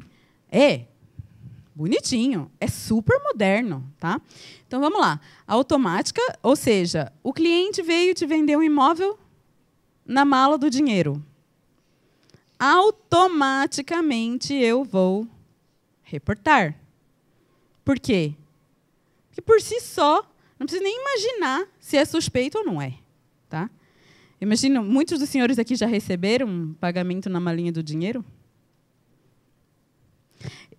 Bonitinho, é super moderno, tá? Então vamos lá. Automática, ou seja, o cliente veio te vender um imóvel na mala do dinheiro. Automaticamente eu vou reportar. Por quê? Porque por si só, não precisa nem imaginar se é suspeito ou não é, tá? Imagino, muitos dos senhores aqui já receberam um pagamento na malinha do dinheiro?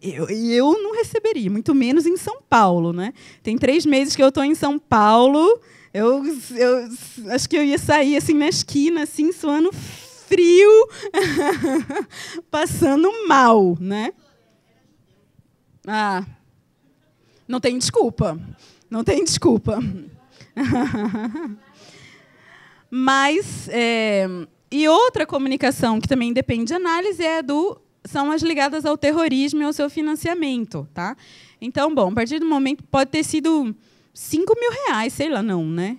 Eu não receberia, muito menos em São Paulo, né? Tem 3 meses que eu estou em São Paulo. Eu acho que eu ia sair assim na esquina, assim, suando frio, passando mal, né? Ah, não tem desculpa. Não tem desculpa. Mas, e outra comunicação que também depende de análise são as ligadas ao terrorismo e ao seu financiamento. Tá? Então, bom, a partir do momento, pode ter sido 5 mil reais, sei lá, não, né?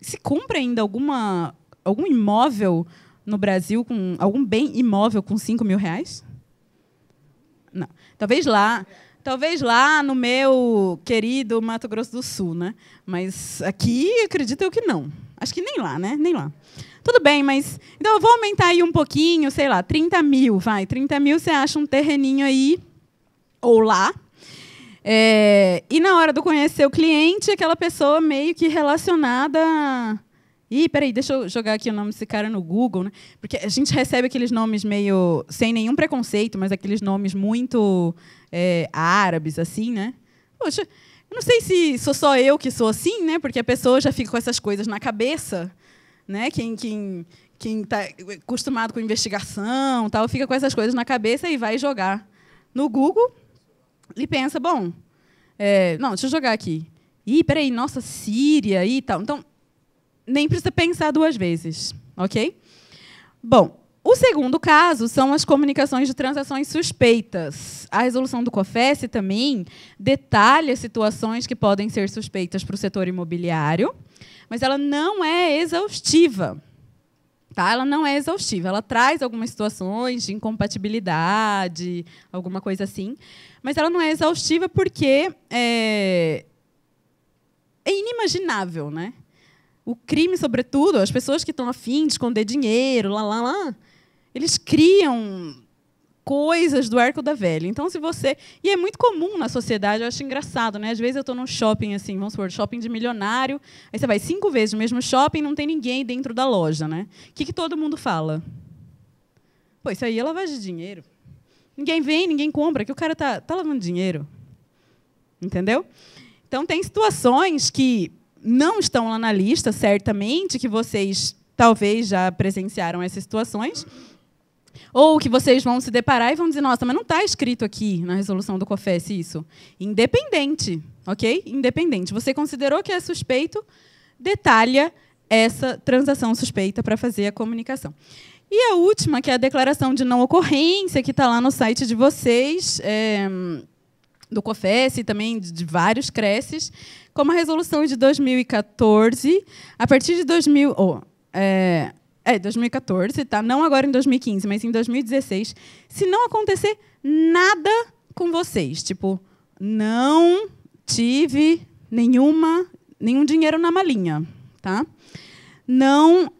Se compra ainda algum imóvel no Brasil, algum bem imóvel com 5 mil reais? Não. Talvez lá no meu querido Mato Grosso do Sul, né? Mas aqui, acredito eu que não. Acho que nem lá, né? Nem lá. Tudo bem, mas... Então, eu vou aumentar aí um pouquinho, sei lá, 30 mil, vai. 30 mil você acha um terreninho aí, ou lá. E na hora do conhecer o cliente, aquela pessoa meio que relacionada... Ih, peraí, deixa eu jogar aqui o nome desse cara no Google, né? Porque a gente recebe aqueles nomes meio... sem nenhum preconceito, mas aqueles nomes muito árabes, assim, né? Poxa, eu não sei se sou só eu que sou assim, né? Porque a pessoa já fica com essas coisas na cabeça, né? Quem está acostumado com investigação, tal, fica com essas coisas na cabeça e vai jogar no Google e pensa, bom, não, deixa eu jogar aqui. Ih, peraí, nossa, Síria e tal. Então, nem precisa pensar 2 vezes, ok? Bom, o segundo caso são as comunicações de transações suspeitas. A resolução do COFES também detalha situações que podem ser suspeitas para o setor imobiliário, mas ela não é exaustiva. Tá? Ela não é exaustiva. Ela traz algumas situações de incompatibilidade, alguma coisa assim, mas ela não é exaustiva porque é inimaginável, né? O crime, sobretudo, as pessoas que estão afim de esconder dinheiro, eles criam coisas do arco da velha. Então, se você... E é muito comum na sociedade, eu acho engraçado, né? Às vezes eu estou num shopping, assim, vamos supor, shopping de milionário, aí você vai 5 vezes no mesmo shopping e não tem ninguém dentro da loja, né? O que todo mundo fala? Pô, isso aí é lavagem de dinheiro. Ninguém vem, ninguém compra, que o cara tá lavando dinheiro. Entendeu? Então, tem situações que não estão lá na lista, certamente, que vocês talvez já presenciaram essas situações, ou que vocês vão se deparar e vão dizer, nossa, mas não está escrito aqui na resolução do COFES isso. Independente, ok? Independente. Você considerou que é suspeito, detalha essa transação suspeita para fazer a comunicação. E a última, que é a declaração de não ocorrência, que está lá no site de vocês, do COFES e também de vários CRECES, como a resolução de 2014, a partir de 2014, tá? Não agora em 2015, mas em 2016, se não acontecer nada com vocês, tipo, não tive nenhum dinheiro na malinha, tá? Não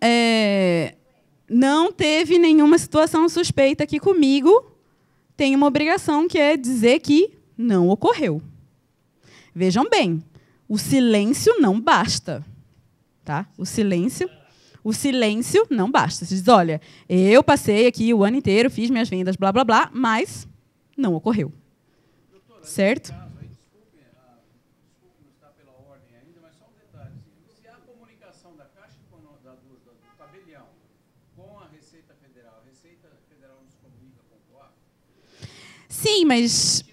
teve nenhuma situação suspeita aqui comigo, tem uma obrigação que é dizer que não ocorreu. Vejam bem, o silêncio não basta, tá? O silêncio não basta. Você diz, olha, eu passei aqui o ano inteiro, fiz minhas vendas, blá, blá, blá, mas não ocorreu. Doutora, certo? Caso, desculpe não está pela ordem ainda, mas só um detalhe. Se há comunicação da Caixa do tabelião com a Receita Federal nos comunica com o COAF? Sim, mas...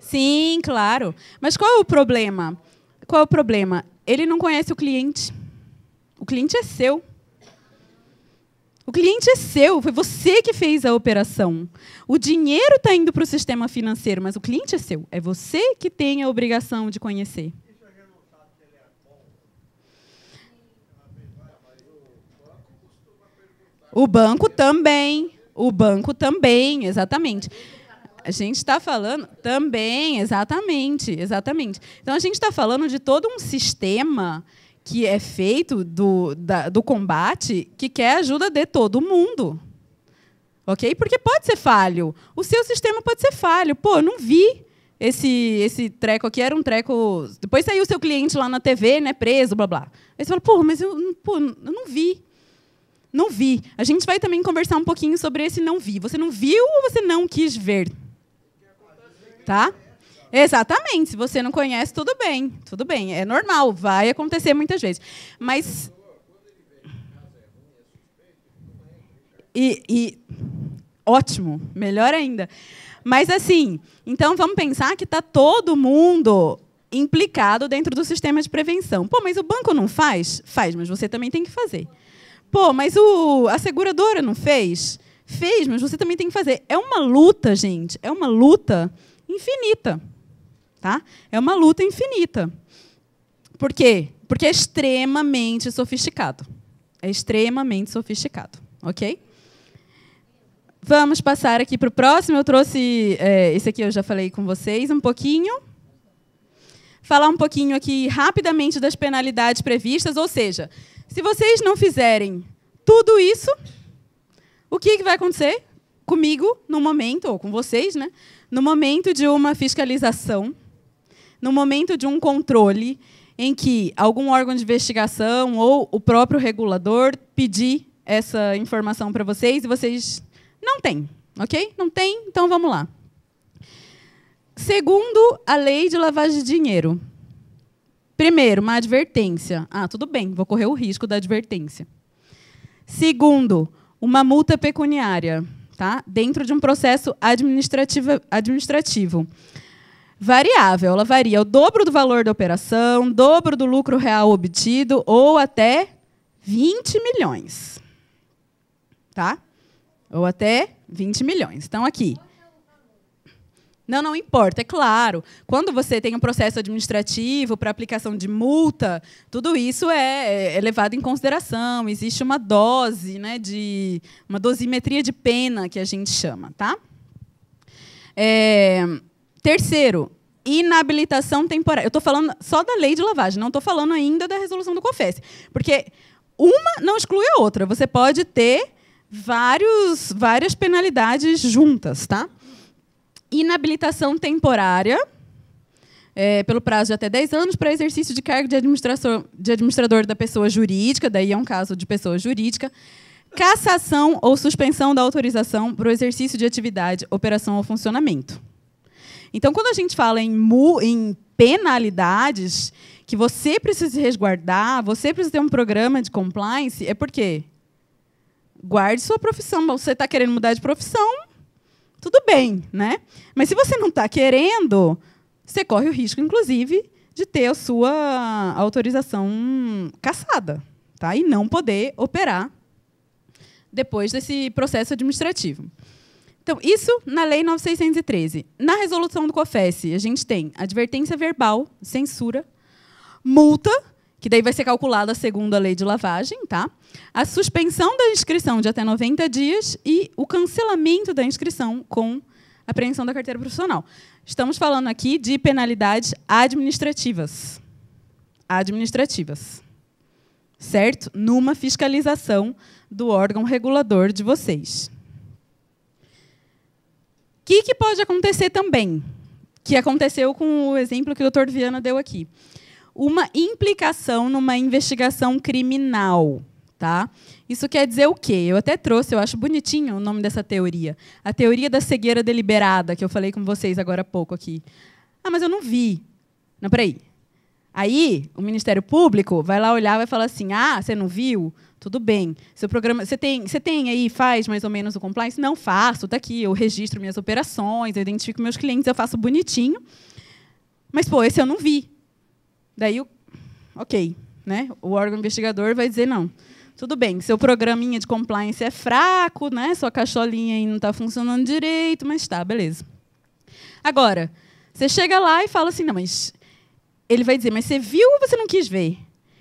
Sim, claro. Mas qual é o problema? Qual é o problema? Ele não conhece o cliente. O cliente é seu. O cliente é seu. Foi você que fez a operação. O dinheiro está indo para o sistema financeiro, mas o cliente é seu. É você que tem a obrigação de conhecer. O banco também. O banco também, exatamente. A gente está falando também, exatamente. Então, a gente está falando de todo um sistema que é feito do combate que quer a ajuda de todo mundo. Ok? Porque pode ser falho. O seu sistema pode ser falho. Pô, eu não vi esse treco aqui, era um treco... Depois saiu o seu cliente lá na TV, né, preso, blá, blá. Aí você fala, pô, mas eu não vi. Não vi. A gente vai também conversar um pouquinho sobre esse não vi. Você não viu ou você não quis ver? Tá? Exatamente. Se você não conhece, tudo bem. Tudo bem. É normal. Vai acontecer muitas vezes. Mas... Ótimo. Melhor ainda. Mas, assim, então vamos pensar que está todo mundo implicado dentro do sistema de prevenção. Pô, mas o banco não faz? Faz, mas você também tem que fazer. Pô, mas a seguradora não fez? Fez, mas você também tem que fazer. É uma luta, gente. É uma luta infinita. Tá? É uma luta infinita. Por quê? Porque é extremamente sofisticado. É extremamente sofisticado. Ok? Vamos passar aqui para o próximo. Eu trouxe... esse aqui eu já falei com vocês um pouquinho. Falar um pouquinho aqui rapidamente das penalidades previstas. Ou seja, se vocês não fizerem tudo isso, o que vai acontecer comigo no momento, ou com vocês, né? No momento de uma fiscalização, no momento de um controle em que algum órgão de investigação ou o próprio regulador pedir essa informação para vocês e vocês não têm, ok? Não tem, então vamos lá. Segundo a lei de lavagem de dinheiro, primeiro, uma advertência. Ah, tudo bem, vou correr o risco da advertência. Segundo, uma multa pecuniária, tá? Dentro de um processo administrativo. Variável, ela varia o dobro do valor da operação, dobro do lucro real obtido ou até 20 milhões. Tá? Ou até 20 milhões. Então, aqui. Não importa, é claro. Quando você tem um processo administrativo para aplicação de multa, tudo isso é levado em consideração. Existe uma dose, né, uma dosimetria de pena, que a gente chama. Tá? Terceiro, inabilitação temporária. Eu estou falando só da lei de lavagem, não estou falando ainda da resolução do COFES. Porque uma não exclui a outra. Você pode ter várias penalidades juntas. Tá? Inabilitação temporária, pelo prazo de até 10 anos, para exercício de cargo de administrador da pessoa jurídica, daí é um caso de pessoa jurídica. Cassação ou suspensão da autorização para o exercício de atividade, operação ou funcionamento. Então, quando a gente fala em penalidades, que você precisa se resguardar, você precisa ter um programa de compliance, é porque guarde sua profissão. Você está querendo mudar de profissão, tudo bem, né? Mas se você não está querendo, você corre o risco, inclusive, de ter a sua autorização cassada, tá? E não poder operar depois desse processo administrativo. Então, isso na Lei 9.613. Na resolução do COFES, a gente tem advertência verbal, censura, multa, que daí vai ser calculada segundo a lei de lavagem, tá? A suspensão da inscrição de até 90 dias e o cancelamento da inscrição com apreensão da carteira profissional. Estamos falando aqui de penalidades administrativas. Administrativas. Certo? Numa fiscalização do órgão regulador de vocês. O que pode acontecer também? Que aconteceu com o exemplo que o Dr. Viana deu aqui. Uma implicação numa investigação criminal. Tá? Isso quer dizer o quê? Eu até trouxe, eu acho bonitinho o nome dessa teoria. A teoria da cegueira deliberada, que eu falei com vocês agora há pouco aqui. Ah, mas eu não vi. Não, peraí. Aí, o Ministério Público vai lá olhar e vai falar assim, ah, você não viu? Tudo bem. Seu programa, você tem aí, faz mais ou menos o compliance? Não faço, está aqui, eu registro minhas operações, eu identifico meus clientes, eu faço bonitinho. Mas, pô, esse eu não vi. Daí, ok, né? O órgão investigador vai dizer, não, tudo bem, seu programinha de compliance é fraco, né? Sua caixolinha aí não está funcionando direito, mas tá, beleza. Agora, você chega lá e fala assim, não, mas... Ele vai dizer, mas você viu ou você não quis ver? O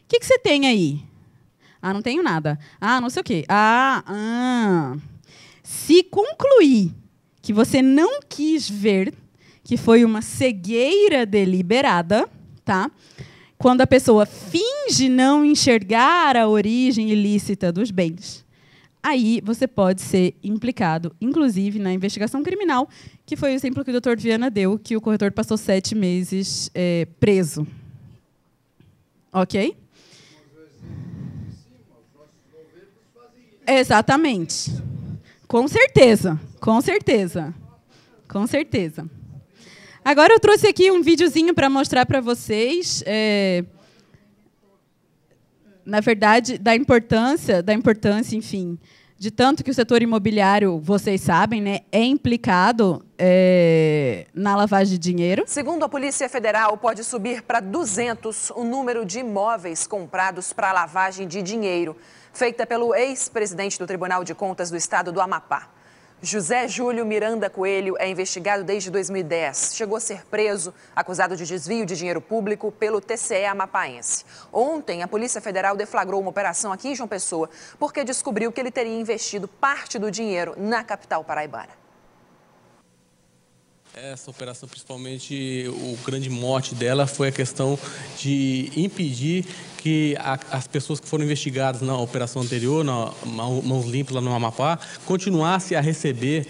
que você tem aí? Ah, não tenho nada. Ah, não sei o quê. Se concluir que você não quis ver, que foi uma cegueira deliberada, tá? Quando a pessoa finge não enxergar a origem ilícita dos bens, aí você pode ser implicado, inclusive na investigação criminal, que foi o exemplo que o Dr. Viana deu, que o corretor passou 7 meses preso. Ok? Exatamente. Com certeza, com certeza, com certeza. Agora eu trouxe aqui um videozinho para mostrar para vocês, na verdade, da importância, enfim, de tanto que o setor imobiliário, vocês sabem, né, é implicado na lavagem de dinheiro. Segundo a Polícia Federal, pode subir para 200 o número de imóveis comprados para lavagem de dinheiro, feita pelo ex-presidente do Tribunal de Contas do Estado do Amapá. José Júlio Miranda Coelho é investigado desde 2010. Chegou a ser preso, acusado de desvio de dinheiro público pelo TCE amapaense. Ontem, a Polícia Federal deflagrou uma operação aqui em João Pessoa, porque descobriu que ele teria investido parte do dinheiro na capital paraibana. Essa operação, principalmente, o grande mote dela foi a questão de impedir que as pessoas que foram investigadas na operação anterior, na Mãos Limpas, lá no Amapá, continuassem a receber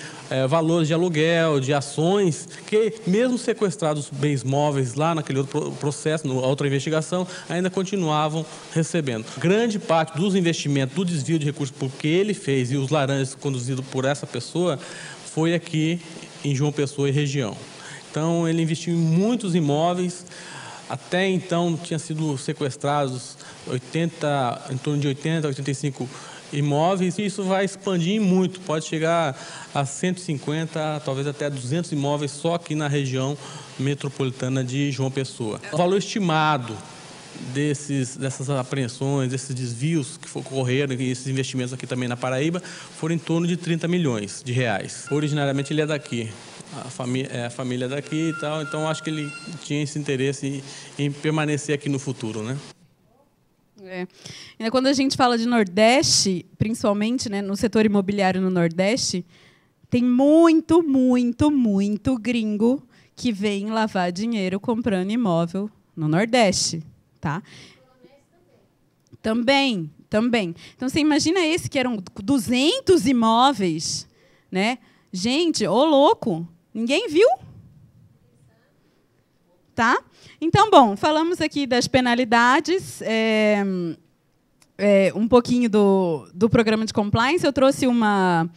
valores de aluguel, de ações, que, mesmo sequestrados bens móveis lá naquele outro processo, na outra investigação, ainda continuavam recebendo. Grande parte dos investimentos, do desvio de recursos que ele fez e os laranjas conduzidos por essa pessoa, foi aqui em João Pessoa e região. Então, ele investiu em muitos imóveis. Até então, tinha sido sequestrados em torno de 80, 85 imóveis. E isso vai expandir muito, pode chegar a 150, talvez até 200 imóveis só aqui na região metropolitana de João Pessoa. O valor estimado dessas apreensões, desses desvios que ocorreram e esses investimentos aqui também na Paraíba foram em torno de 30 milhões de reais. Originariamente ele é daqui, a família é daqui e tal, então acho que ele tinha esse interesse em permanecer aqui no futuro, né? Quando a gente fala de Nordeste, principalmente, né, no setor imobiliário no Nordeste, tem muito, muito, muito gringo que vem lavar dinheiro comprando imóvel no Nordeste. Tá? Também. Então, você imagina esse que eram 200 imóveis, né? Gente, ô louco, ninguém viu? Tá? Então, bom, falamos aqui das penalidades, um pouquinho do programa de compliance. Eu trouxe uma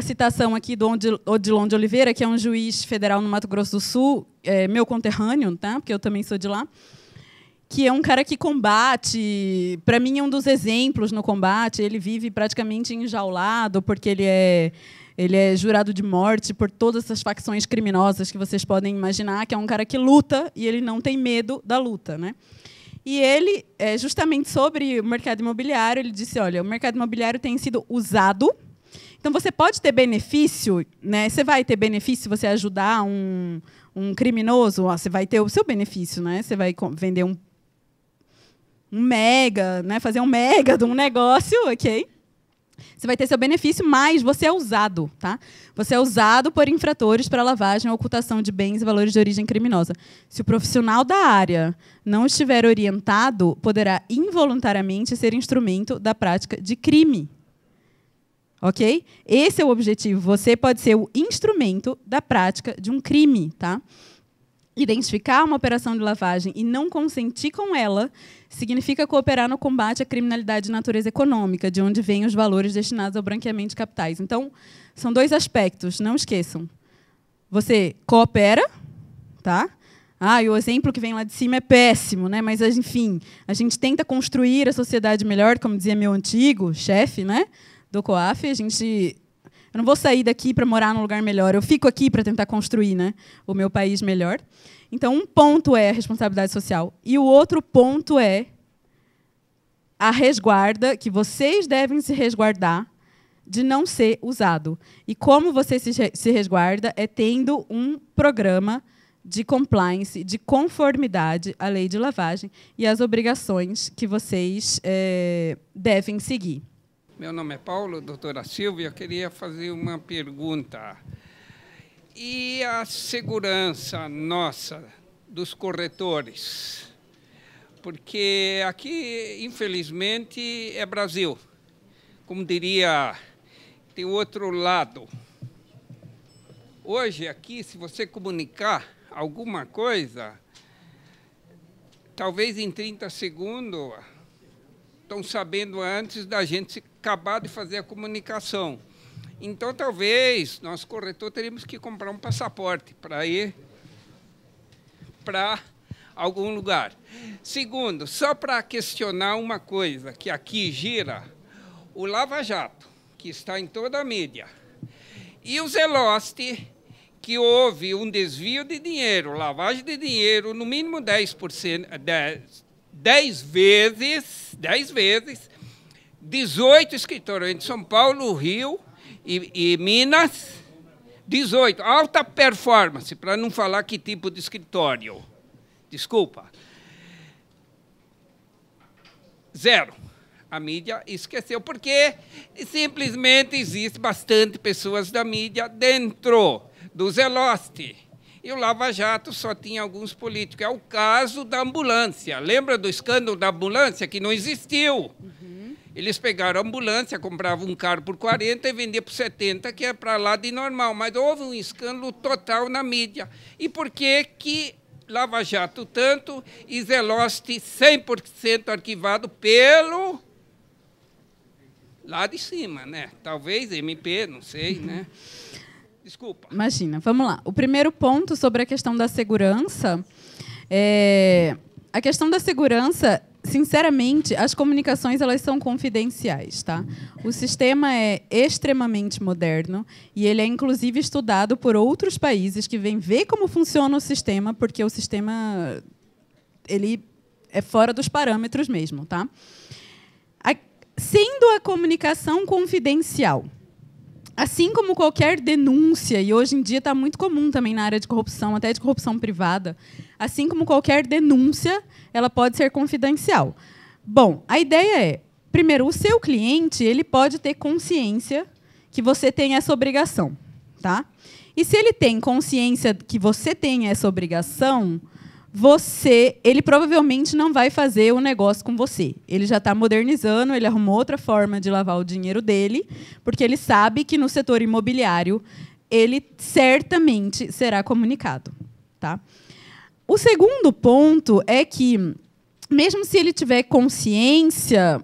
citação aqui do Odilon de Oliveira, que é um juiz federal no Mato Grosso do Sul, meu conterrâneo, tá? Porque eu também sou de lá, que é um cara que combate, para mim é um dos exemplos no combate. Ele vive praticamente enjaulado, porque ele é jurado de morte por todas essas facções criminosas que vocês podem imaginar, que é um cara que luta e ele não tem medo da luta, né? E ele, justamente sobre o mercado imobiliário, ele disse, olha, o mercado imobiliário tem sido usado. Então, você pode ter benefício, né? Você vai ter benefício se você ajudar um criminoso, você vai ter o seu benefício, né? Você vai vender um mega, né? Fazer um mega de um negócio, ok? Você vai ter seu benefício, mas você é usado, tá? Você é usado por infratores para lavagem ou ocultação de bens e valores de origem criminosa. Se o profissional da área não estiver orientado, poderá involuntariamente ser instrumento da prática de crime. Ok? Esse é o objetivo. Você pode ser o instrumento da prática de um crime, tá? Identificar uma operação de lavagem e não consentir com ela significa cooperar no combate à criminalidade de natureza econômica, de onde vêm os valores destinados ao branqueamento de capitais. Então, são 2 aspectos, não esqueçam. Você coopera, tá? E o exemplo que vem lá de cima é péssimo, né? Mas, enfim, a gente tenta construir a sociedade melhor, como dizia meu antigo chefe, né, do COAF. Eu não vou sair daqui para morar num lugar melhor, eu fico aqui para tentar construir, né, o meu país melhor. Então, um ponto é a responsabilidade social e o outro ponto é a resguarda, que vocês devem se resguardar de não ser usado. E como você se resguarda é tendo um programa de compliance, de conformidade à lei de lavagem e às obrigações que vocês devem seguir. Meu nome é Paulo, doutora Silvia. Eu queria fazer uma pergunta. E a segurança nossa, dos corretores? Porque aqui, infelizmente, é Brasil. Como diria, tem outro lado. Hoje, aqui, se você comunicar alguma coisa, talvez em 30 segundos, estão sabendo antes da gente acabar de fazer a comunicação. Então, talvez, nós, corretor, teríamos que comprar um passaporte para ir para algum lugar. Segundo, só para questionar uma coisa, que aqui gira, o Lava Jato, que está em toda a mídia, e o Zeloste, que houve um desvio de dinheiro, lavagem de dinheiro, no mínimo 10%, 10 vezes, 18 escritórios entre São Paulo, Rio e Minas, 18, alta performance, para não falar que tipo de escritório. Desculpa. 0. A mídia esqueceu, porque simplesmente existe bastante pessoas da mídia dentro do Zeloste. E o Lava Jato só tinha alguns políticos. É o caso da ambulância. Lembra do escândalo da ambulância, que não existiu? Eles pegaram a ambulância, compravam um carro por 40 e vendiam por 70, que é para lá de normal. Mas houve um escândalo total na mídia. E por que Lava Jato tanto e Zeloste 100% arquivado pelo lá de cima, né? Talvez MP, não sei, né? Desculpa. Imagina, vamos lá. O primeiro ponto sobre a questão da segurança a questão da segurança, sinceramente, as comunicações elas são confidenciais, tá? O sistema é extremamente moderno e ele é inclusive estudado por outros países que vêm ver como funciona o sistema, porque o sistema ele é fora dos parâmetros mesmo, tá? Sendo a comunicação confidencial, assim como qualquer denúncia, e hoje em dia está muito comum também na área de corrupção, até de corrupção privada, assim como qualquer denúncia, ela pode ser confidencial. Bom, a ideia é, primeiro, o seu cliente ele pode ter consciência que você tem essa obrigação, tá? E se ele tem consciência que você tem essa obrigação, ele provavelmente não vai fazer o negócio com você. Ele já está modernizando, ele arrumou outra forma de lavar o dinheiro dele, porque ele sabe que no setor imobiliário ele certamente será comunicado, tá? O segundo ponto é que, mesmo se ele tiver consciência,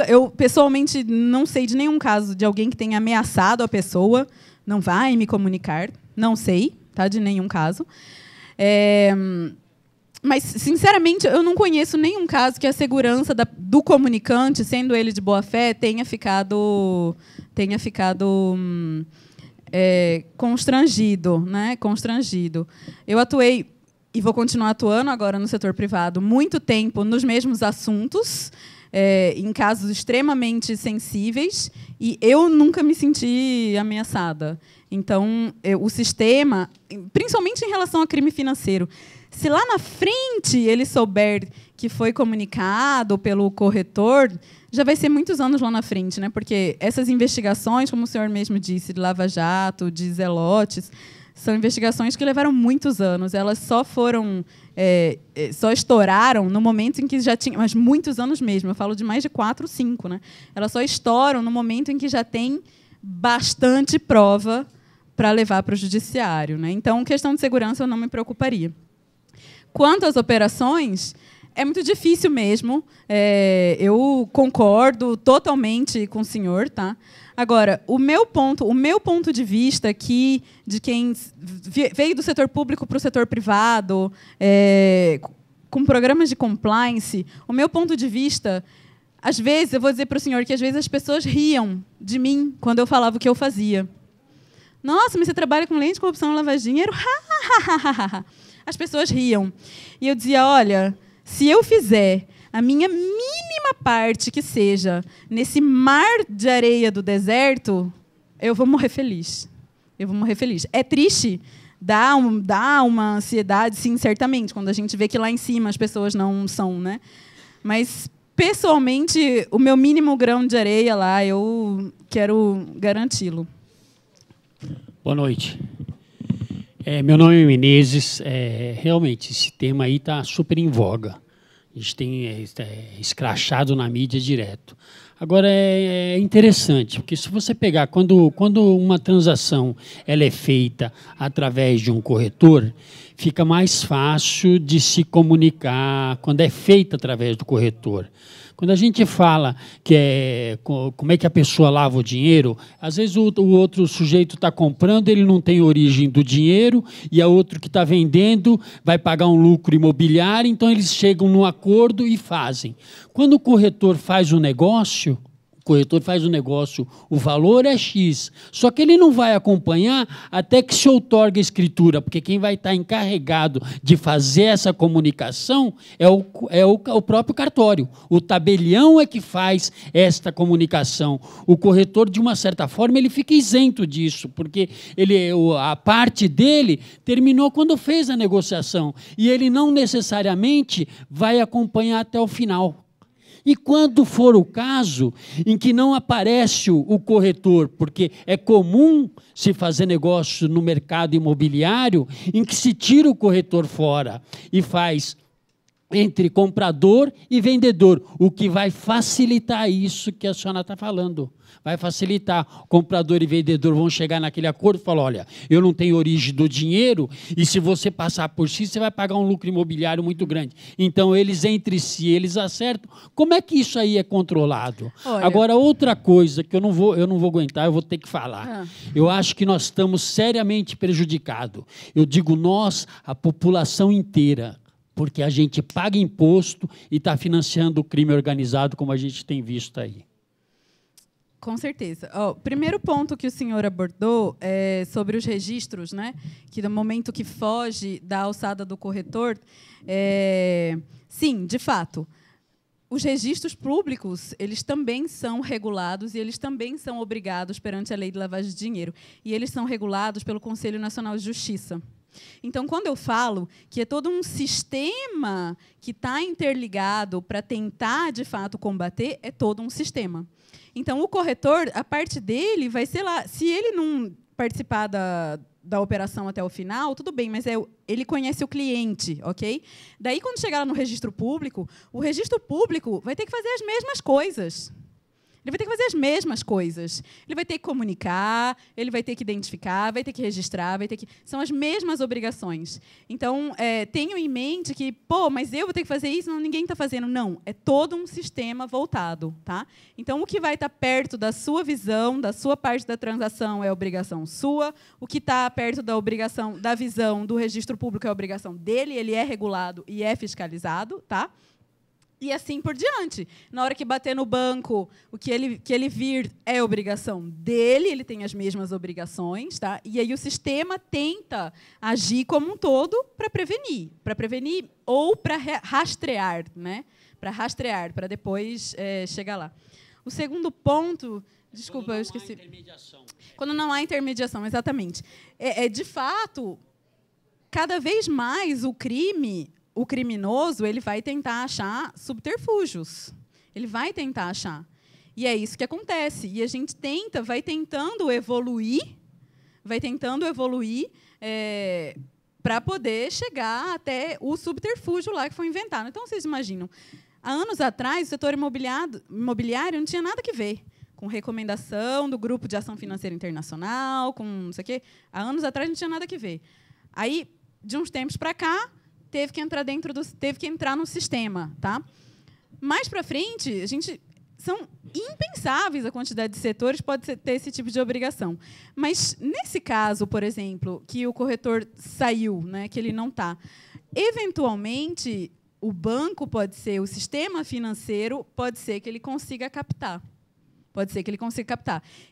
eu pessoalmente não sei de nenhum caso de alguém que tenha ameaçado a pessoa, não vai me comunicar, não sei, tá? De nenhum caso. Mas, sinceramente, eu não conheço nenhum caso que a segurança do comunicante, sendo ele de boa fé, tenha ficado constrangido, né? Constrangido. Eu atuei e vou continuar atuando agora no setor privado muito tempo nos mesmos assuntos, em casos extremamente sensíveis, e eu nunca me senti ameaçada. Então, o sistema, principalmente em relação a crime financeiro, se lá na frente ele souber que foi comunicado pelo corretor, já vai ser muitos anos lá na frente, né? Porque essas investigações, como o senhor mesmo disse, de Lava Jato, de Zelotes, são investigações que levaram muitos anos. Elas só estouraram no momento em que já tinha, mas muitos anos mesmo, eu falo de mais de 4, 5, né? Elas só estouram no momento em que já tem bastante prova para levar para o judiciário, né? Então, questão de segurança eu não me preocuparia. Quanto às operações, é muito difícil mesmo. Eu concordo totalmente com o senhor, tá? Agora, o meu ponto de vista aqui, de quem veio do setor público para o setor privado, com programas de compliance, o meu ponto de vista, às vezes, eu vou dizer para o senhor que às vezes as pessoas riam de mim quando eu falava o que eu fazia. Nossa, mas você trabalha com lei de corrupção e lavagem de dinheiro? As pessoas riam. E eu dizia, olha, se eu fizer a minha mínima parte que seja nesse mar de areia do deserto, eu vou morrer feliz. Eu vou morrer feliz. É triste, dá uma ansiedade, sim, certamente, quando a gente vê que lá em cima as pessoas não são, né? Mas, pessoalmente, o meu mínimo grão de areia lá, eu quero garanti-lo. Boa noite. Meu nome é Menezes. Realmente, esse tema aí está super em voga. A gente tem escrachado na mídia direto. Agora, é interessante, porque se você pegar, quando uma transação ela é feita através de um corretor, fica mais fácil de se comunicar quando é feita através do corretor. Quando a gente fala como é que a pessoa lava o dinheiro, às vezes o outro sujeito está comprando, ele não tem origem do dinheiro, e a outro que está vendendo vai pagar um lucro imobiliário, então eles chegam num acordo e fazem. Quando o corretor faz o negócio, o valor é X, só que ele não vai acompanhar até que se outorgue a escritura, porque quem vai estar encarregado de fazer essa comunicação é o próprio cartório. O tabelião é que faz esta comunicação. O corretor, de uma certa forma, ele fica isento disso, porque a parte dele terminou quando fez a negociação, e ele não necessariamente vai acompanhar até o final. E quando for o caso em que não aparece o corretor, porque é comum se fazer negócio no mercado imobiliário, em que se tira o corretor fora e faz entre comprador e vendedor, o que vai facilitar isso que a senhora está falando. Vai facilitar. Comprador e vendedor vão chegar naquele acordo e falar, olha, eu não tenho origem do dinheiro, e se você passar por X, você vai pagar um lucro imobiliário muito grande. Então, eles entre si, eles acertam. Como é que isso aí é controlado? Olha, agora, outra coisa que eu não vou aguentar, eu vou ter que falar. Eu acho que nós estamos seriamente prejudicados. Eu digo nós, a população inteira, porque a gente paga imposto e está financiando o crime organizado, como a gente tem visto aí. Com certeza. O primeiro ponto que o senhor abordou é sobre os registros, né? Que no momento que foge da alçada do corretor, sim, de fato, os registros públicos, eles também são regulados e eles também são obrigados perante a lei de lavagem de dinheiro. E eles são regulados pelo Conselho Nacional de Justiça. Então, quando eu falo que é todo um sistema que está interligado para tentar, de fato, combater, é todo um sistema. Então, o corretor, a parte dele vai ser lá. Se ele não participar da operação até o final, tudo bem, mas ele conhece o cliente, ok? Daí, quando chegar lá no registro público, o registro público vai ter que fazer as mesmas coisas. Ele vai ter que fazer as mesmas coisas. Ele vai ter que comunicar, ele vai ter que identificar, vai ter que registrar, vai ter que... São as mesmas obrigações. Então, tenham em mente que, mas eu vou ter que fazer isso, não, ninguém está fazendo. Não, é todo um sistema voltado. Tá? Então, o que vai estar perto da sua visão, da sua parte da transação, é obrigação sua. O que está perto da visão do registro público é obrigação dele, ele é regulado e é fiscalizado. Tá? E assim por diante. Na hora que bater no banco, o que ele vir é obrigação dele, ele tem as mesmas obrigações, tá? E aí o sistema tenta agir como um todo para prevenir ou para rastrear, né? Para rastrear, para depois chegar lá. O segundo ponto, desculpa, eu esqueci. Quando não há intermediação, exatamente. De fato, cada vez mais o criminoso, ele vai tentar achar subterfúgios. Ele vai tentar achar. E é isso que acontece. E a gente vai tentando evoluir para poder chegar até o subterfúgio lá que foi inventado. Então, vocês imaginam, há anos atrás, o setor imobiliário não tinha nada que ver com recomendação do Grupo de Ação Financeira Internacional, com não sei o quê. Há anos atrás não tinha nada que ver. Aí, de uns tempos para cá, teve que entrar no sistema, tá? Mais para frente, são impensáveis a quantidade de setores que pode ter esse tipo de obrigação. Mas nesse caso, por exemplo, que o corretor saiu, né, que ele não está, eventualmente o banco pode ser, o sistema financeiro pode ser que ele consiga captar.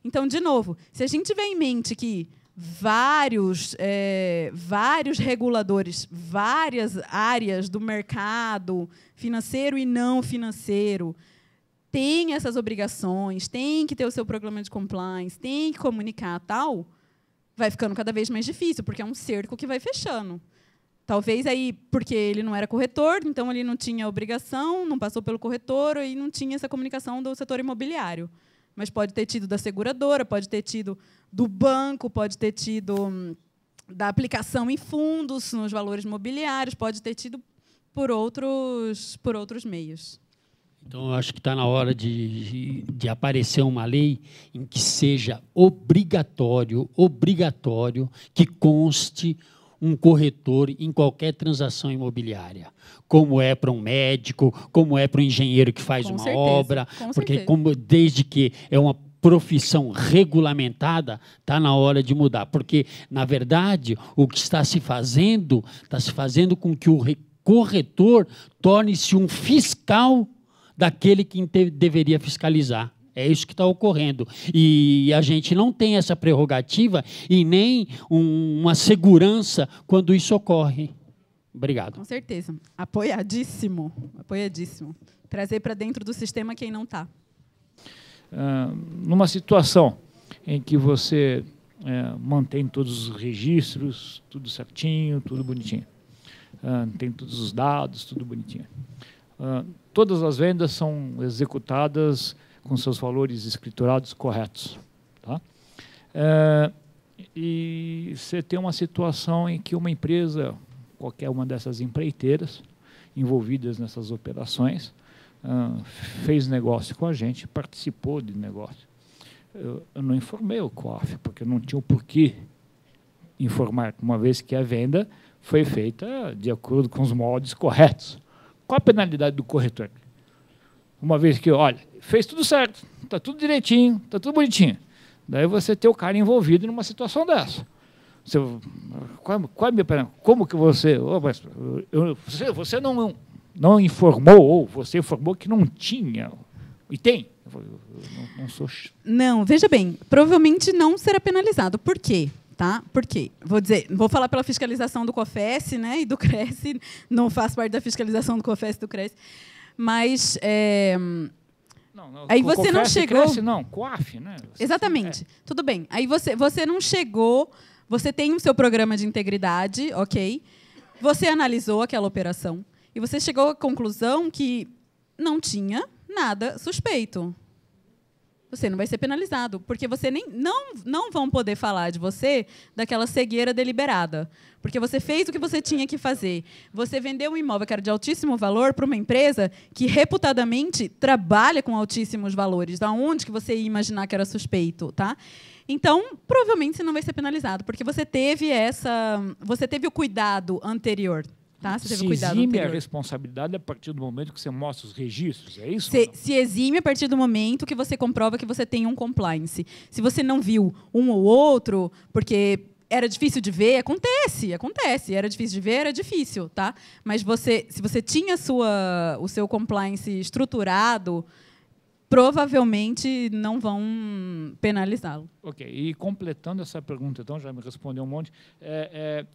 Então, de novo, se a gente tiver em mente que vários reguladores, várias áreas do mercado financeiro e não financeiro têm essas obrigações, têm que ter o seu programa de compliance, têm que comunicar tal, vai ficando cada vez mais difícil, porque é um cerco que vai fechando. Talvez aí, porque ele não era corretor, então ele não tinha obrigação, não passou pelo corretor e não tinha essa comunicação do setor imobiliário. Mas pode ter tido da seguradora, pode ter tido do banco, pode ter tido da aplicação em fundos, nos valores mobiliários, pode ter tido por outros meios. Então, eu acho que está na hora de aparecer uma lei em que seja obrigatório que conste um corretor em qualquer transação imobiliária, como é para um médico, como é para um engenheiro que faz uma obra, porque desde que é uma profissão regulamentada, está na hora de mudar, porque, na verdade, o que está se fazendo com que o corretor torne-se um fiscal daquele que deveria fiscalizar. É isso que está ocorrendo. E a gente não tem essa prerrogativa e nem uma segurança quando isso ocorre. Obrigado. Com certeza. Apoiadíssimo. Apoiadíssimo. Trazer para dentro do sistema quem não está. Numa situação em que você mantém todos os registros, tudo certinho, tudo bonitinho. Tem todos os dados, tudo bonitinho. Todas as vendas são executadas com seus valores escriturados corretos. Tá? E você tem uma situação em que uma empresa, qualquer uma dessas empreiteiras envolvidas nessas operações, fez negócio com a gente, participou de negócio. Eu não informei o COAF, porque não tinha o porquê informar, uma vez que a venda foi feita de acordo com os moldes corretos. Qual a penalidade do corretor? Uma vez que, olha, fez tudo certo, está tudo direitinho, está tudo bonitinho. Daí você tem o cara envolvido numa situação dessa. Qual é a minha penalidade? Como que você... Você não informou, ou você informou que não tinha, e tem. Não sou... Não, veja bem, provavelmente não será penalizado. Por quê? Tá? Por quê? Vou falar pela fiscalização do COFES, né, e do CRES, não faço parte da fiscalização do COFES e do CRES, mas... aí você não chegou... CRES, não, COAF, né? Exatamente, tudo bem. Aí você não chegou, você tem o seu programa de integridade, ok? Você analisou aquela operação e você chegou à conclusão que não tinha nada suspeito. Você não vai ser penalizado, porque você não vão poder falar de você daquela cegueira deliberada, porque você fez o que você tinha que fazer. Você vendeu um imóvel que era de altíssimo valor para uma empresa que, reputadamente, trabalha com altíssimos valores. Da onde que você ia imaginar que era suspeito? Tá? Então, provavelmente, você não vai ser penalizado, porque você teve o cuidado anterior. Tá? Você teve cuidado exime anterior. A responsabilidade a partir do momento que você mostra os registros, é isso? Se exime a partir do momento que você comprova que você tem um compliance. Se você não viu um ou outro, porque era difícil de ver, acontece. Era difícil de ver, era difícil. Tá? Mas se você tinha o seu compliance estruturado, provavelmente não vão penalizá-lo. Ok. E completando essa pergunta, então, já me respondeu um monte,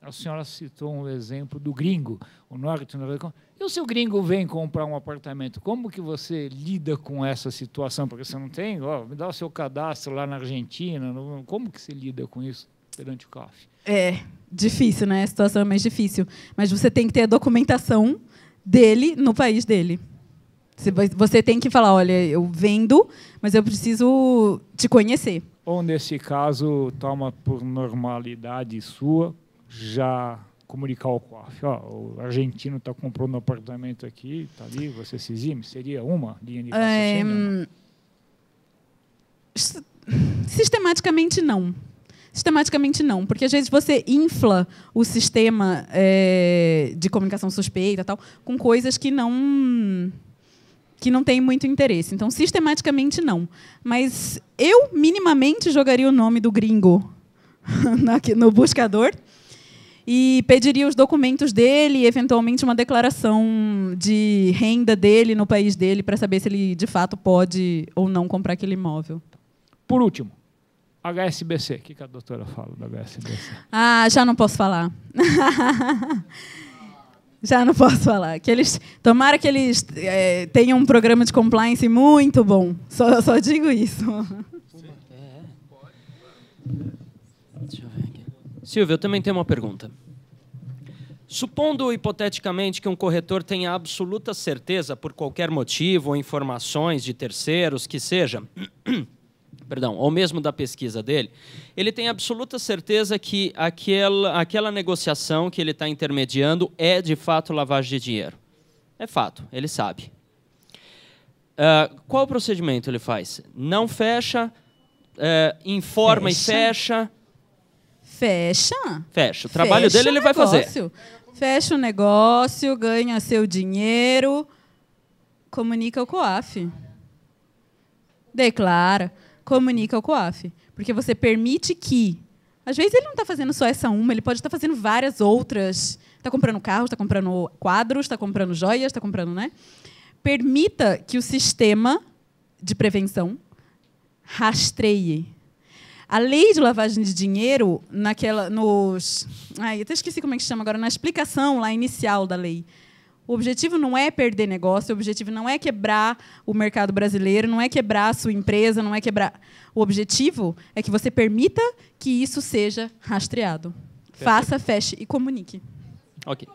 a senhora citou um exemplo do gringo, o norte-americano. E o seu gringo vem comprar um apartamento, como que você lida com essa situação? Porque você não tem, me dá o seu cadastro lá na Argentina, como que você lida com isso perante o COAF? É difícil, né? A situação é mais difícil. Mas você tem que ter a documentação dele no país dele. Você tem que falar, olha, eu vendo, mas eu preciso te conhecer. Ou, nesse caso, toma por normalidade sua, já comunicar ao COAF. O argentino está comprando um apartamento aqui, está ali, você se exime? Seria uma linha de raciocínio? Sistematicamente, não. Sistematicamente, não. Porque, às vezes, você infla o sistema de comunicação suspeita tal, com coisas que não tem muito interesse. Então, sistematicamente, não. Mas eu, minimamente, jogaria o nome do gringo no buscador e pediria os documentos dele, eventualmente uma declaração de renda dele no país dele, para saber se ele, de fato, pode ou não comprar aquele imóvel. Por último, HSBC. O que a doutora fala do HSBC? Já não posso falar. Já não posso falar. Tomara que eles tenham um programa de compliance muito bom. Só digo isso. Deixa eu ver aqui. Silvia, eu também tenho uma pergunta. Supondo, hipoteticamente, que um corretor tenha absoluta certeza, por qualquer motivo ou informações de terceiros, que seja, perdão, ou mesmo da pesquisa dele, ele tem absoluta certeza que aquela negociação que ele está intermediando é, de fato, lavagem de dinheiro. É fato, ele sabe. Qual o procedimento ele faz? Não fecha, informa e fecha. Fecha. Fecha. O trabalho dele ele vai fazer. Fecha o negócio, ganha seu dinheiro, comunica ao COAF. Declara, comunica ao COAF. Porque você permite que... Às vezes ele não está fazendo só essa uma, ele pode estar fazendo várias outras. Está comprando carros, está comprando quadros, está comprando joias, está comprando... né? Permita que o sistema de prevenção rastreie. A lei de lavagem de dinheiro, eu até esqueci como é que chama agora, na explicação lá inicial da lei. O objetivo não é perder negócio, o objetivo não é quebrar o mercado brasileiro, não é quebrar a sua empresa, não é quebrar... O objetivo é que você permita que isso seja rastreado. Perfeito. Faça, feche e comunique. Ok.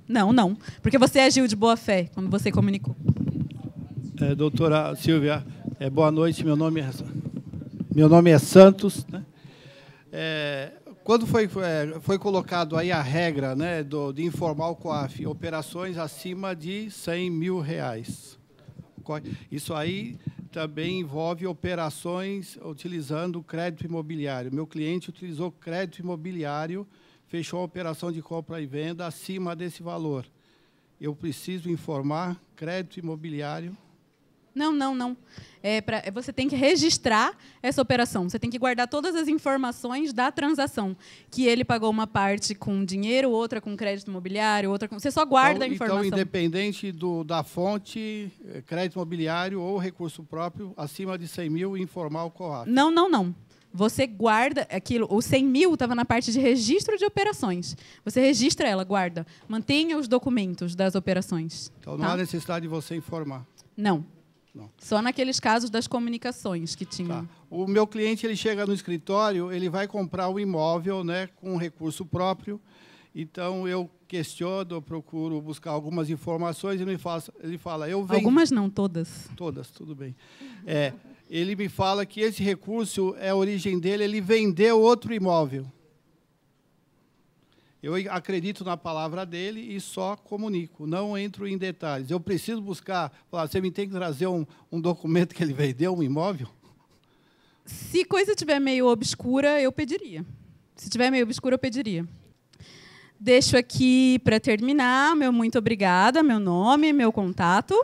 Não. Porque você agiu de boa fé quando você comunicou. Doutora Silvia, boa noite. Meu nome é Santos. Né? Quando foi colocado aí a regra, né, de informar o COAF, operações acima de R$100 mil. Isso aí também envolve operações utilizando crédito imobiliário. Meu cliente utilizou crédito imobiliário, fechou a operação de compra e venda acima desse valor. Eu preciso informar crédito imobiliário? Não. Você tem que registrar essa operação. Você tem que guardar todas as informações da transação. Que ele pagou uma parte com dinheiro, outra com crédito imobiliário, outra com... Você só guarda a informação. Então, independente da fonte, crédito imobiliário ou recurso próprio, acima de 100 mil, informar o COAF. Não. Você guarda aquilo. O 100 mil estava na parte de registro de operações. Você registra ela, guarda. Mantenha os documentos das operações. Então, não há necessidade de você informar? Não. Só naqueles casos das comunicações que tinham. Tá. O meu cliente ele chega no escritório, ele vai comprar um imóvel, né, com recurso próprio. Então, eu questiono, eu procuro buscar algumas informações e ele fala... Algumas não, todas. Todas, tudo bem. Ele me fala que esse recurso, a origem dele, ele vendeu outro imóvel. Eu acredito na palavra dele e só comunico, não entro em detalhes. Eu preciso buscar, você me tem que trazer um documento que ele vendeu um imóvel? Se coisa estiver meio obscura, eu pediria. Se estiver meio obscura, eu pediria. Deixo aqui, para terminar, meu muito obrigada, meu nome, meu contato.